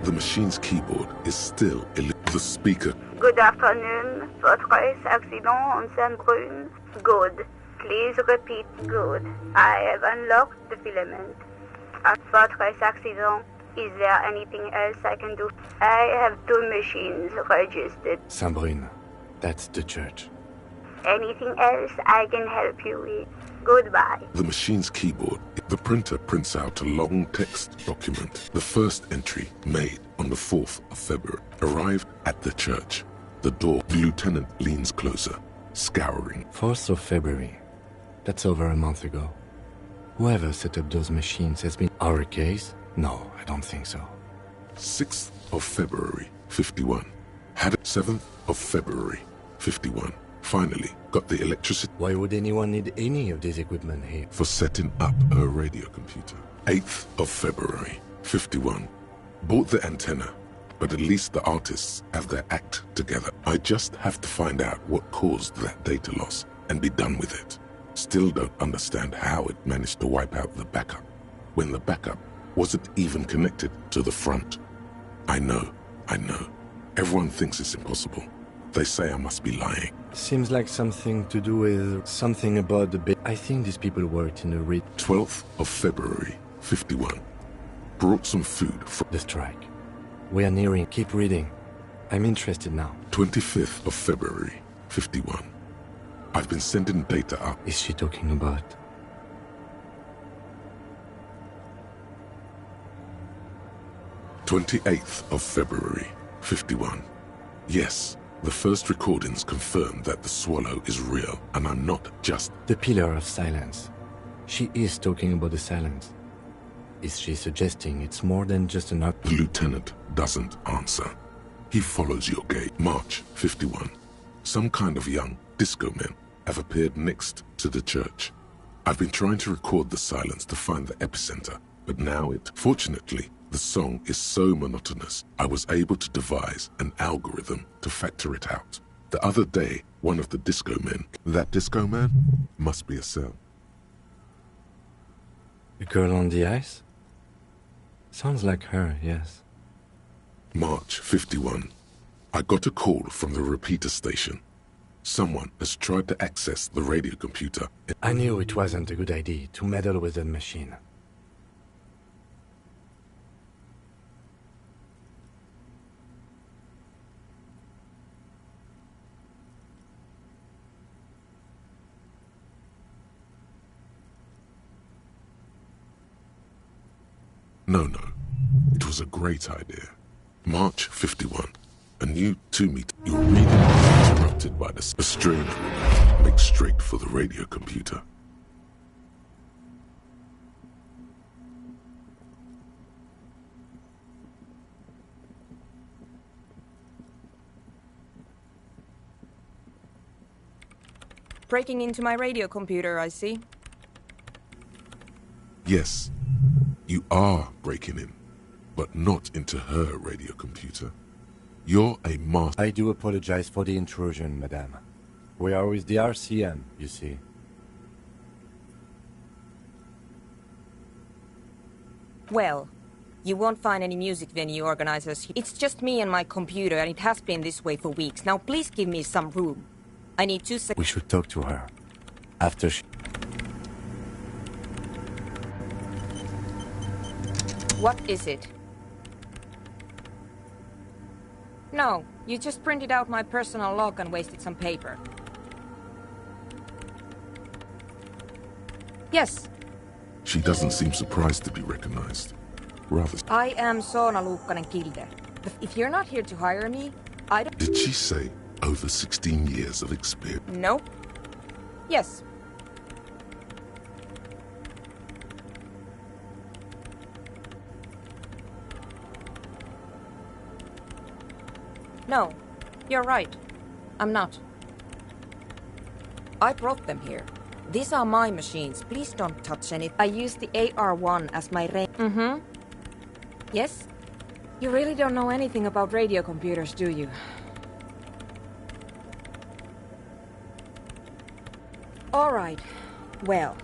Speaker 2: The machine's keyboard is still the speaker.
Speaker 21: Good afternoon. Votre accident on Saint-Brune. Good. Please repeat. Good. I have unlocked the filament. Votre accident. Is there anything else I can do? I have 2 machines registered.
Speaker 3: Saint-Brune. That's the church.
Speaker 21: Anything else I can help you with? Goodbye.
Speaker 2: The machine's keyboard. The printer prints out a long text document. The first entry, made on the 4th of February, arrived at the church. The door. The lieutenant leans closer, scouring.
Speaker 3: 4th of February. That's over a month ago. Whoever set up those machines has been... Our case? No, I don't think so.
Speaker 2: 6th of February, 51. Had it 7th of February, 51. Finally, got the electricity.
Speaker 3: Why would anyone need any of this equipment here?
Speaker 2: For setting up her radio computer. 8th of February, 51. Bought the antenna, but at least the artists have their act together. I just have to find out what caused that data loss and be done with it. Still don't understand how it managed to wipe out the backup, when the backup wasn't even connected to the front. I know. Everyone thinks it's impossible. They say I must be lying.
Speaker 3: Seems like something to do with something about the I think these people worked in a
Speaker 2: 12th of February, 51. Brought some food from...
Speaker 3: The strike. We are nearing. Keep reading. I'm interested now.
Speaker 2: 25th of February, 51. I've been sending data up.
Speaker 3: Is she talking about?
Speaker 2: 28th of February, 51. Yes, the first recordings confirm that the swallow is real, and I'm not just...
Speaker 3: The pillar of silence. She is talking about the silence. Is she suggesting it's more than just an
Speaker 2: The lieutenant doesn't answer. He follows your gate. March 51. Some kind of young disco men have appeared next to the church. I've been trying to record the silence to find the epicenter, but now Fortunately, the song is so monotonous, I was able to devise an algorithm to factor it out. The other day, one of the disco men, that disco man, must be a cell.
Speaker 3: The girl on the ice? Sounds like her, yes.
Speaker 2: March 51. I got a call from the repeater station. Someone has tried to access the radio computer.
Speaker 3: I knew it wasn't a good idea to meddle with the machine.
Speaker 2: No. It was a great idea. March 51. A new 2-meter. Your reading was interrupted by a strange woman. Make straight for the radio computer.
Speaker 1: Breaking into my radio computer, I see.
Speaker 2: Yes, you are breaking in, but not into her radio computer. You're a master.
Speaker 3: I do apologize for the intrusion, madame. We are with the RCM, you see.
Speaker 1: Well, you won't find any music venue organizers here. It's just me and my computer, and it has been this way for weeks. Now please give me some room. I need 2 seconds.
Speaker 3: We should talk to her. After she...
Speaker 1: What is it? No, you just printed out my personal log and wasted some paper. Yes.
Speaker 2: She doesn't seem surprised to be recognized. Rather...
Speaker 1: I am Soona Luukkanen-Kilde. If you're not here to hire me, I don't...
Speaker 2: Did she say over 16 years of experience?
Speaker 1: No. Yes. No, you're right. I'm not. I brought them here. These are my machines. Please don't touch any. I use the AR-1 as my Mm-hmm. Yes? You really don't know anything about radio computers, do you? All right. Well,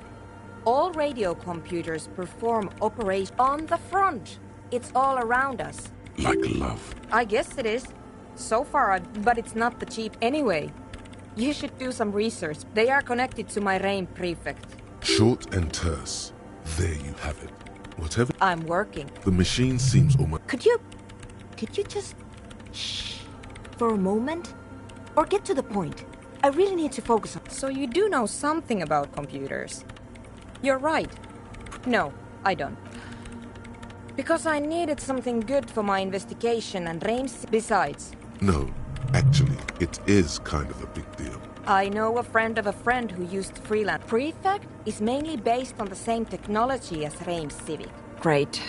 Speaker 1: all radio computers perform operations on the front. It's all around us.
Speaker 2: Like love.
Speaker 1: I guess it is. So far, but it's not the cheap anyway. You should do some research. They are connected to my RAIN prefect.
Speaker 2: Short and terse. There you have it. Whatever...
Speaker 1: I'm working.
Speaker 2: The machine seems almost...
Speaker 1: Could you just... shh... for a moment? Or get to the point? I really need to focus on... So you do know something about computers. You're right. No, I don't. Because I needed something good for my investigation and RAIN's... Besides...
Speaker 2: No, actually, it is kind of a big deal.
Speaker 1: I know a friend of a friend who used freelance. Prefect is mainly based on the same technology as RAIN's Civic. Great.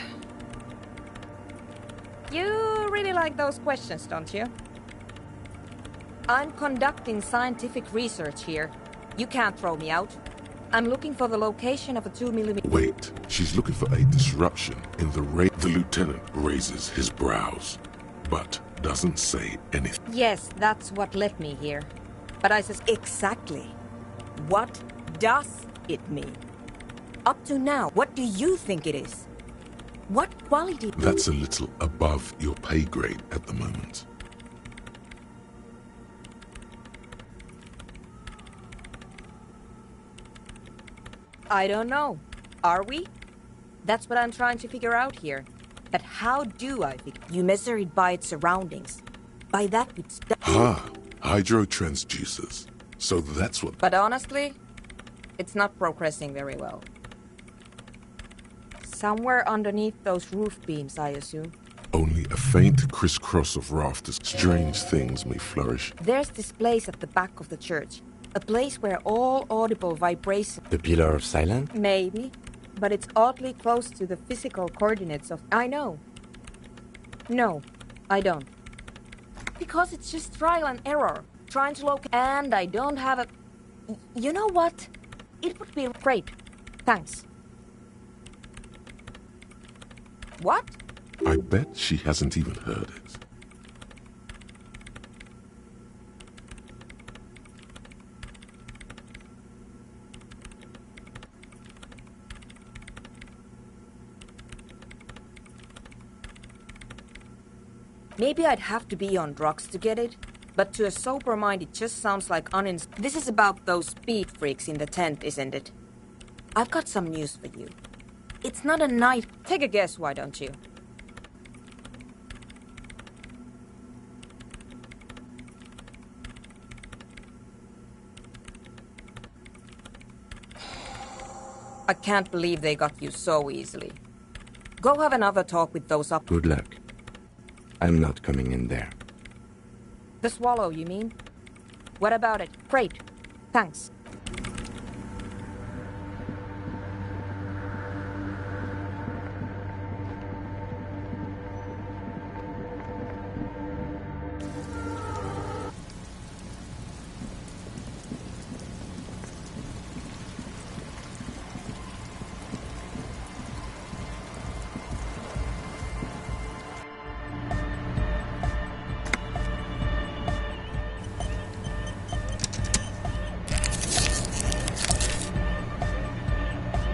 Speaker 1: You really like those questions, don't you? I'm conducting scientific research here. You can't throw me out. I'm looking for the location of a 2mm...
Speaker 2: Wait, she's looking for a disruption in the raid. The lieutenant raises his brows, but doesn't say anything.
Speaker 1: Yes, that's what led me here. But I says exactly. What does it mean? Up to now, what do you think it is? What quality...
Speaker 2: That's a little above your pay grade at the moment.
Speaker 1: I don't know. Are we? That's what I'm trying to figure out here. But how do I figure? You measure it by its surroundings. By that it's...
Speaker 2: Hydrotransducers. So that's what...
Speaker 1: But honestly, it's not progressing very well. Somewhere underneath those roof beams, I assume.
Speaker 2: Only a faint crisscross of rafters. Strange things may flourish.
Speaker 1: There's this place at the back of the church. A place where all audible vibrations...
Speaker 3: The Pillar of Silence?
Speaker 1: Maybe. but it's oddly close to the physical coordinates of... I know. No, I don't. Because it's just trial and error. Trying to locate... And I don't have a... You know what? It would be great. Thanks. What?
Speaker 2: I bet she hasn't even heard it.
Speaker 1: Maybe I'd have to be on drugs to get it, but to a sober mind it just sounds like This is about those speed freaks in the tent, isn't it? I've got some news for you. It's not a night... Take a guess, why don't you? I can't believe they got you so easily. Go have another talk with those up...
Speaker 20: Good luck. I'm not coming in there.
Speaker 1: The Swallow, you mean? What about it? Great. Thanks.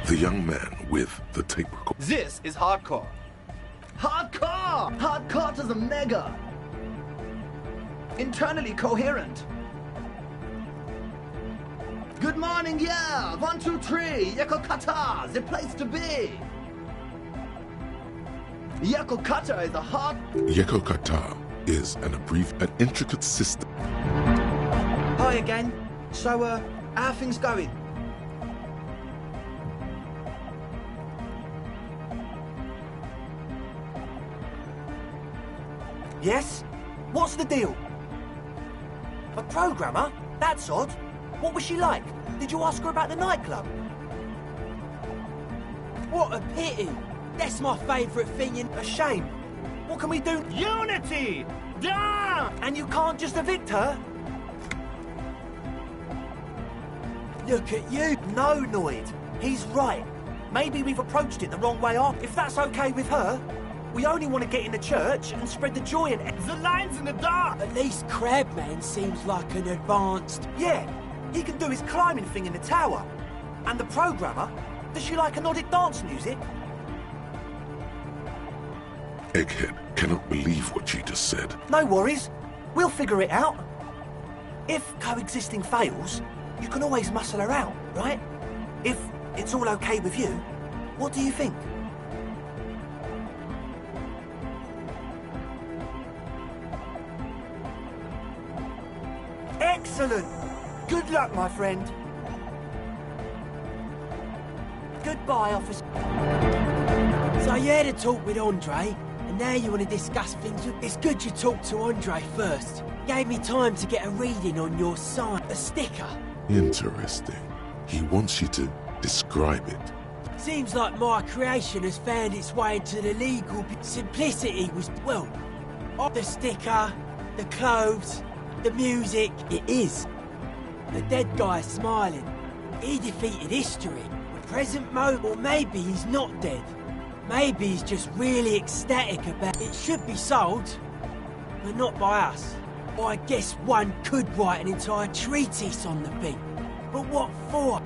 Speaker 2: The young man with the tape recorder.
Speaker 16: This is hardcore. Hardcore! Hardcore to the mega! Internally coherent. Good morning, yeah! 1, 2, 3, Yakokata, the place to be! Yakokata is a hard...
Speaker 2: Yakokata is an intricate system.
Speaker 16: Hi again. So, how are things going?
Speaker 17: Yes? What's the deal? A programmer? That's odd. What was she like? Did you ask her about the nightclub?
Speaker 18: What a pity. That's my favourite thing in...
Speaker 17: A shame. What can we do? Unity! Down! And you can't just evict her?
Speaker 18: Look at you.
Speaker 17: No, Noid. He's right. Maybe we've approached it the wrong way up. If that's okay with her, we only want to get in the church and spread the joy and... The line's in the dark!
Speaker 18: At least Crabman seems like an advanced...
Speaker 17: Yeah, he can do his climbing thing in the tower. And the programmer, does she like melodic dance music?
Speaker 2: Egghead cannot believe what you just said.
Speaker 17: No worries. We'll figure it out. If coexisting fails, you can always muscle her out, right? If it's all okay with you, what do you think? Excellent! Good luck, my friend. Goodbye, officer.
Speaker 18: So you had a talk with Andre, and now you want to discuss things with... It's good you talked to Andre first. Gave me time to get a reading on your sign, a sticker.
Speaker 2: Interesting. He wants you to describe it.
Speaker 18: Seems like my creation has found its way into the legal... Simplicity was, well, the sticker, the clothes, the music. It is. The dead guy smiling. He defeated history. The present moment, or maybe he's not dead. Maybe he's just really ecstatic about it. It should be sold, but not by us. I guess one could write an entire treatise on the thing. But what for?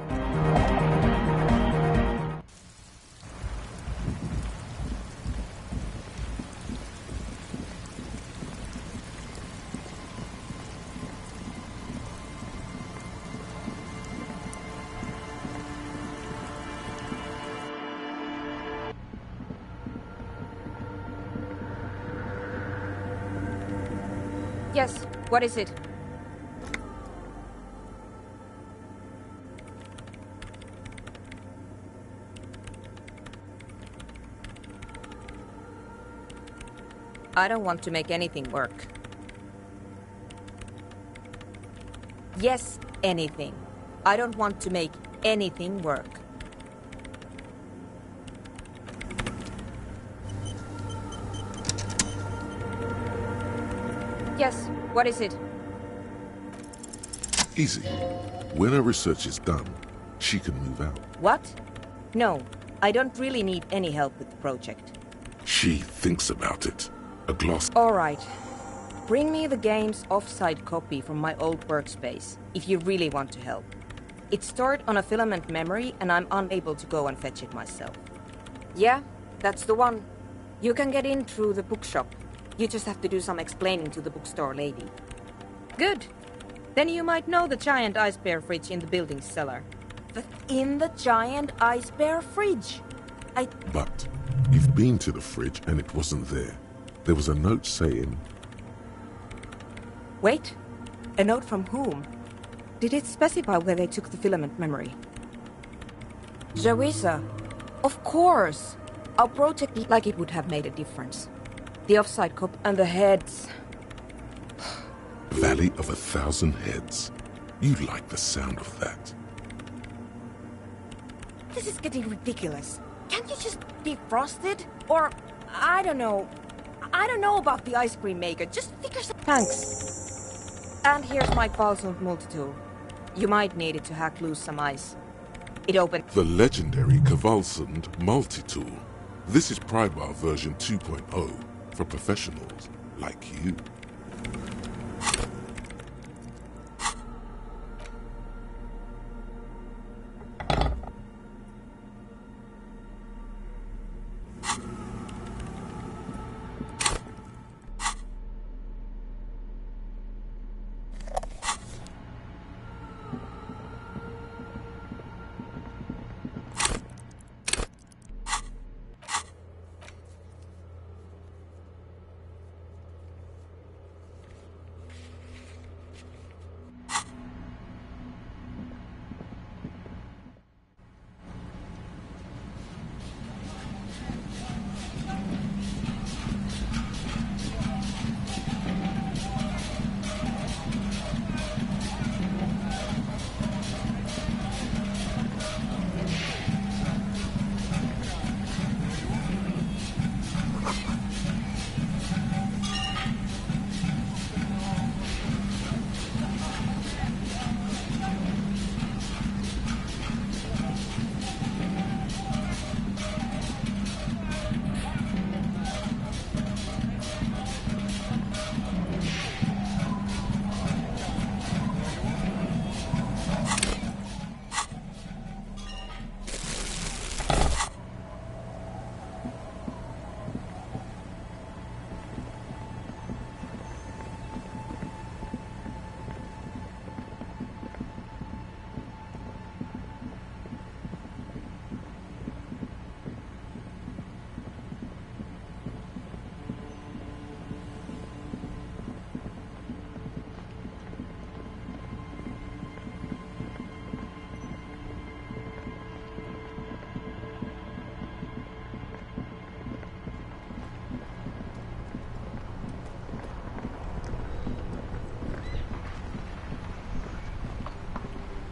Speaker 1: Yes, what is it? I don't want to make anything work. Yes, anything. I don't want to make anything work. Yes, what is it?
Speaker 2: Easy. When her research is done, she can move out.
Speaker 1: What? No, I don't really need any help with the project.
Speaker 2: She thinks about it. A gloss.
Speaker 1: All right. Bring me the game's offsite copy from my old workspace, if you really want to help. It's stored on a filament memory, and I'm unable to go and fetch it myself. Yeah, that's the one. You can get in through the bookshop. You just have to do some explaining to the bookstore lady. Good. Then you might know the giant ice bear fridge in the building's cellar. In the giant ice bear fridge?
Speaker 2: But you've been to the fridge and it wasn't there. There was a note saying...
Speaker 1: Wait. A note from whom? Did it specify where they took the filament memory? Jawisa. Of course. Our project looked like it would have made a difference. The offside cop and the heads.
Speaker 2: Valley of 1,000 Heads. You like the sound of that.
Speaker 1: This is getting ridiculous. Can't you just defrost it? Or, I don't know. I don't know about the ice cream maker. Just figure some... Thanks. And here's my Falsund multitool. You might need it to hack loose some ice. It opened...
Speaker 2: The legendary Kvalsund multi-tool. This is Prybar version 2.0 for professionals like you.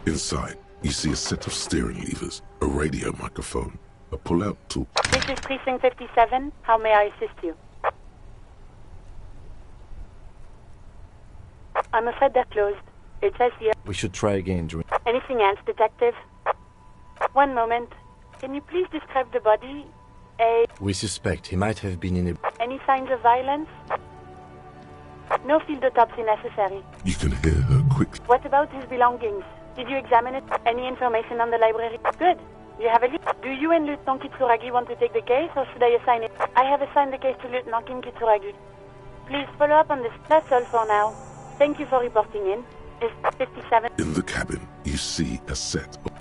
Speaker 2: Inside, you see a set of steering levers, a radio microphone, a pull-out tool.
Speaker 5: This is Precinct 57. How may I assist you? I'm afraid they're closed. It says here...
Speaker 3: We should try again during...
Speaker 5: Anything else, Detective? One moment. Can you please describe the body?
Speaker 3: We suspect he might have been in a...
Speaker 5: Any signs of violence? No field autopsy necessary.
Speaker 2: You can hear her quickly.
Speaker 5: What about his belongings? Did you examine it? Any information on the library? Good. You have a list. Do you and Lieutenant Kitsuragi want to take the case, or should I assign it? I have assigned the case to Lieutenant Kim Kitsuragi. Please follow up on this. That's all for now. Thank you for reporting in. It's 57.
Speaker 2: In the cabin, you see a set of...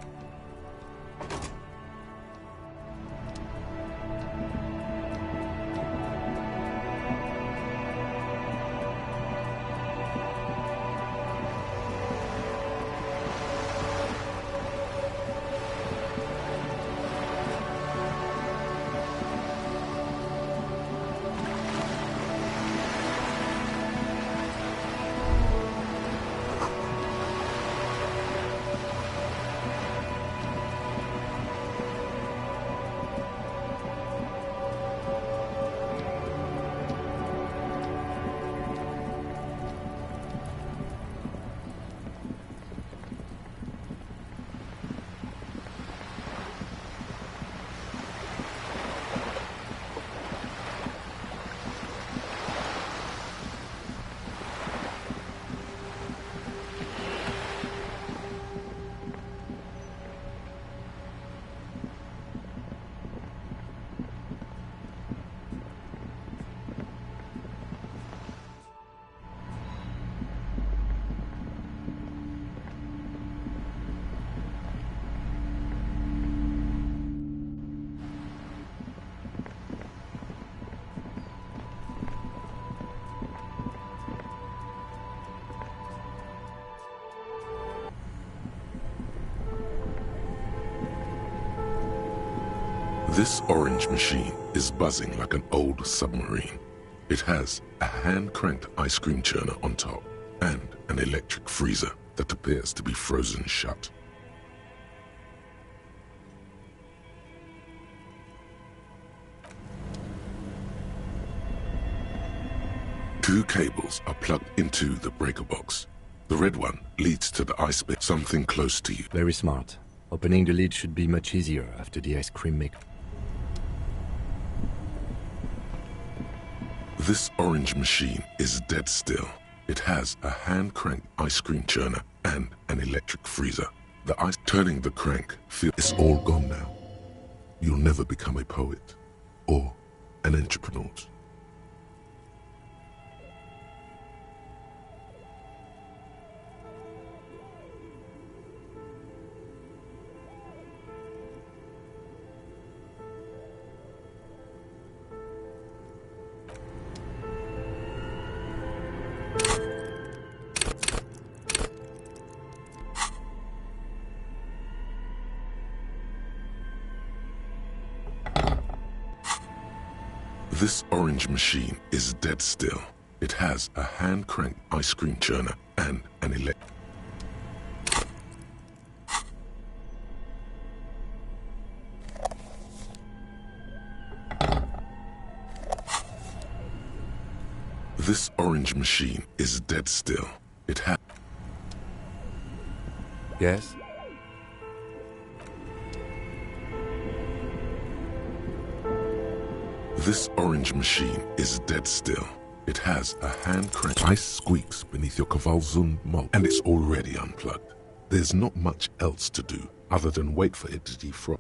Speaker 2: This orange machine is buzzing like an old submarine. It has a hand-cranked ice cream churner on top and an electric freezer that appears to be frozen shut. Two cables are plugged into the breaker box. The red one leads to the ice bin, something close to you.
Speaker 3: Very smart. Opening the lid should be much easier after the ice cream maker.
Speaker 2: This orange machine is dead still. It has a hand-cranked ice cream churner and an electric freezer. The ice turning the crank is all gone now. You'll never become a poet or an entrepreneur. This orange machine is dead still. It has a hand-cranked ice cream churner and an electric... This orange machine is dead still. It has...
Speaker 3: Yes?
Speaker 2: This orange machine is dead still. It has a hand-cranked ice squeaks beneath your Kavalzund malt, and it's already unplugged. There's not much else to do other than wait for it to defrost.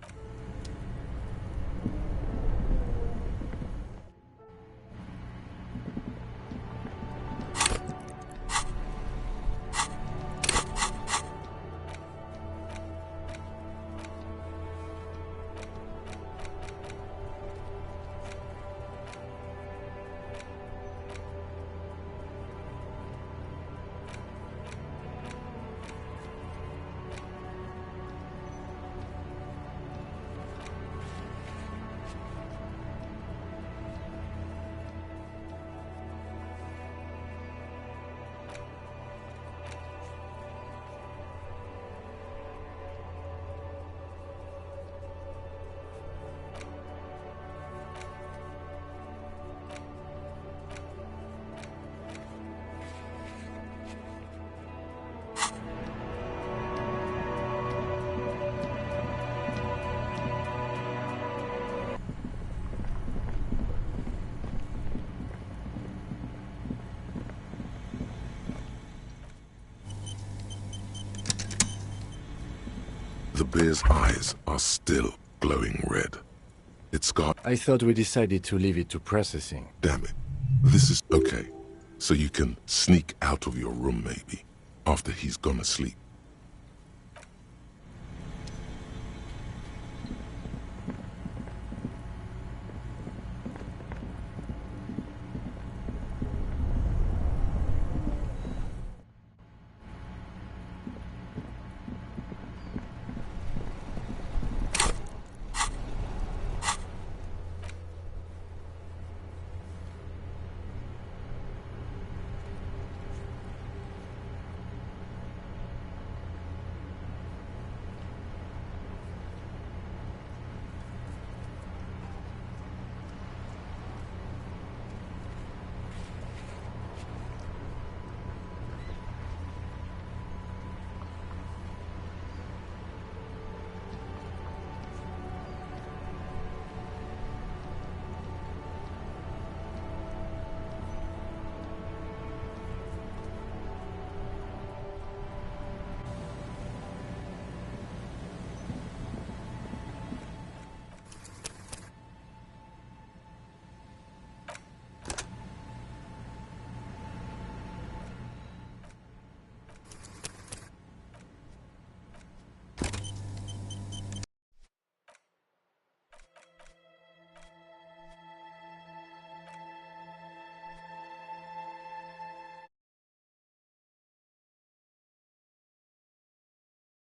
Speaker 2: The bear's eyes are still glowing red. It's got...
Speaker 3: I thought we decided to leave it to processing.
Speaker 2: Damn it. This is okay. So you can sneak out of your room, maybe, after he's gone to sleep.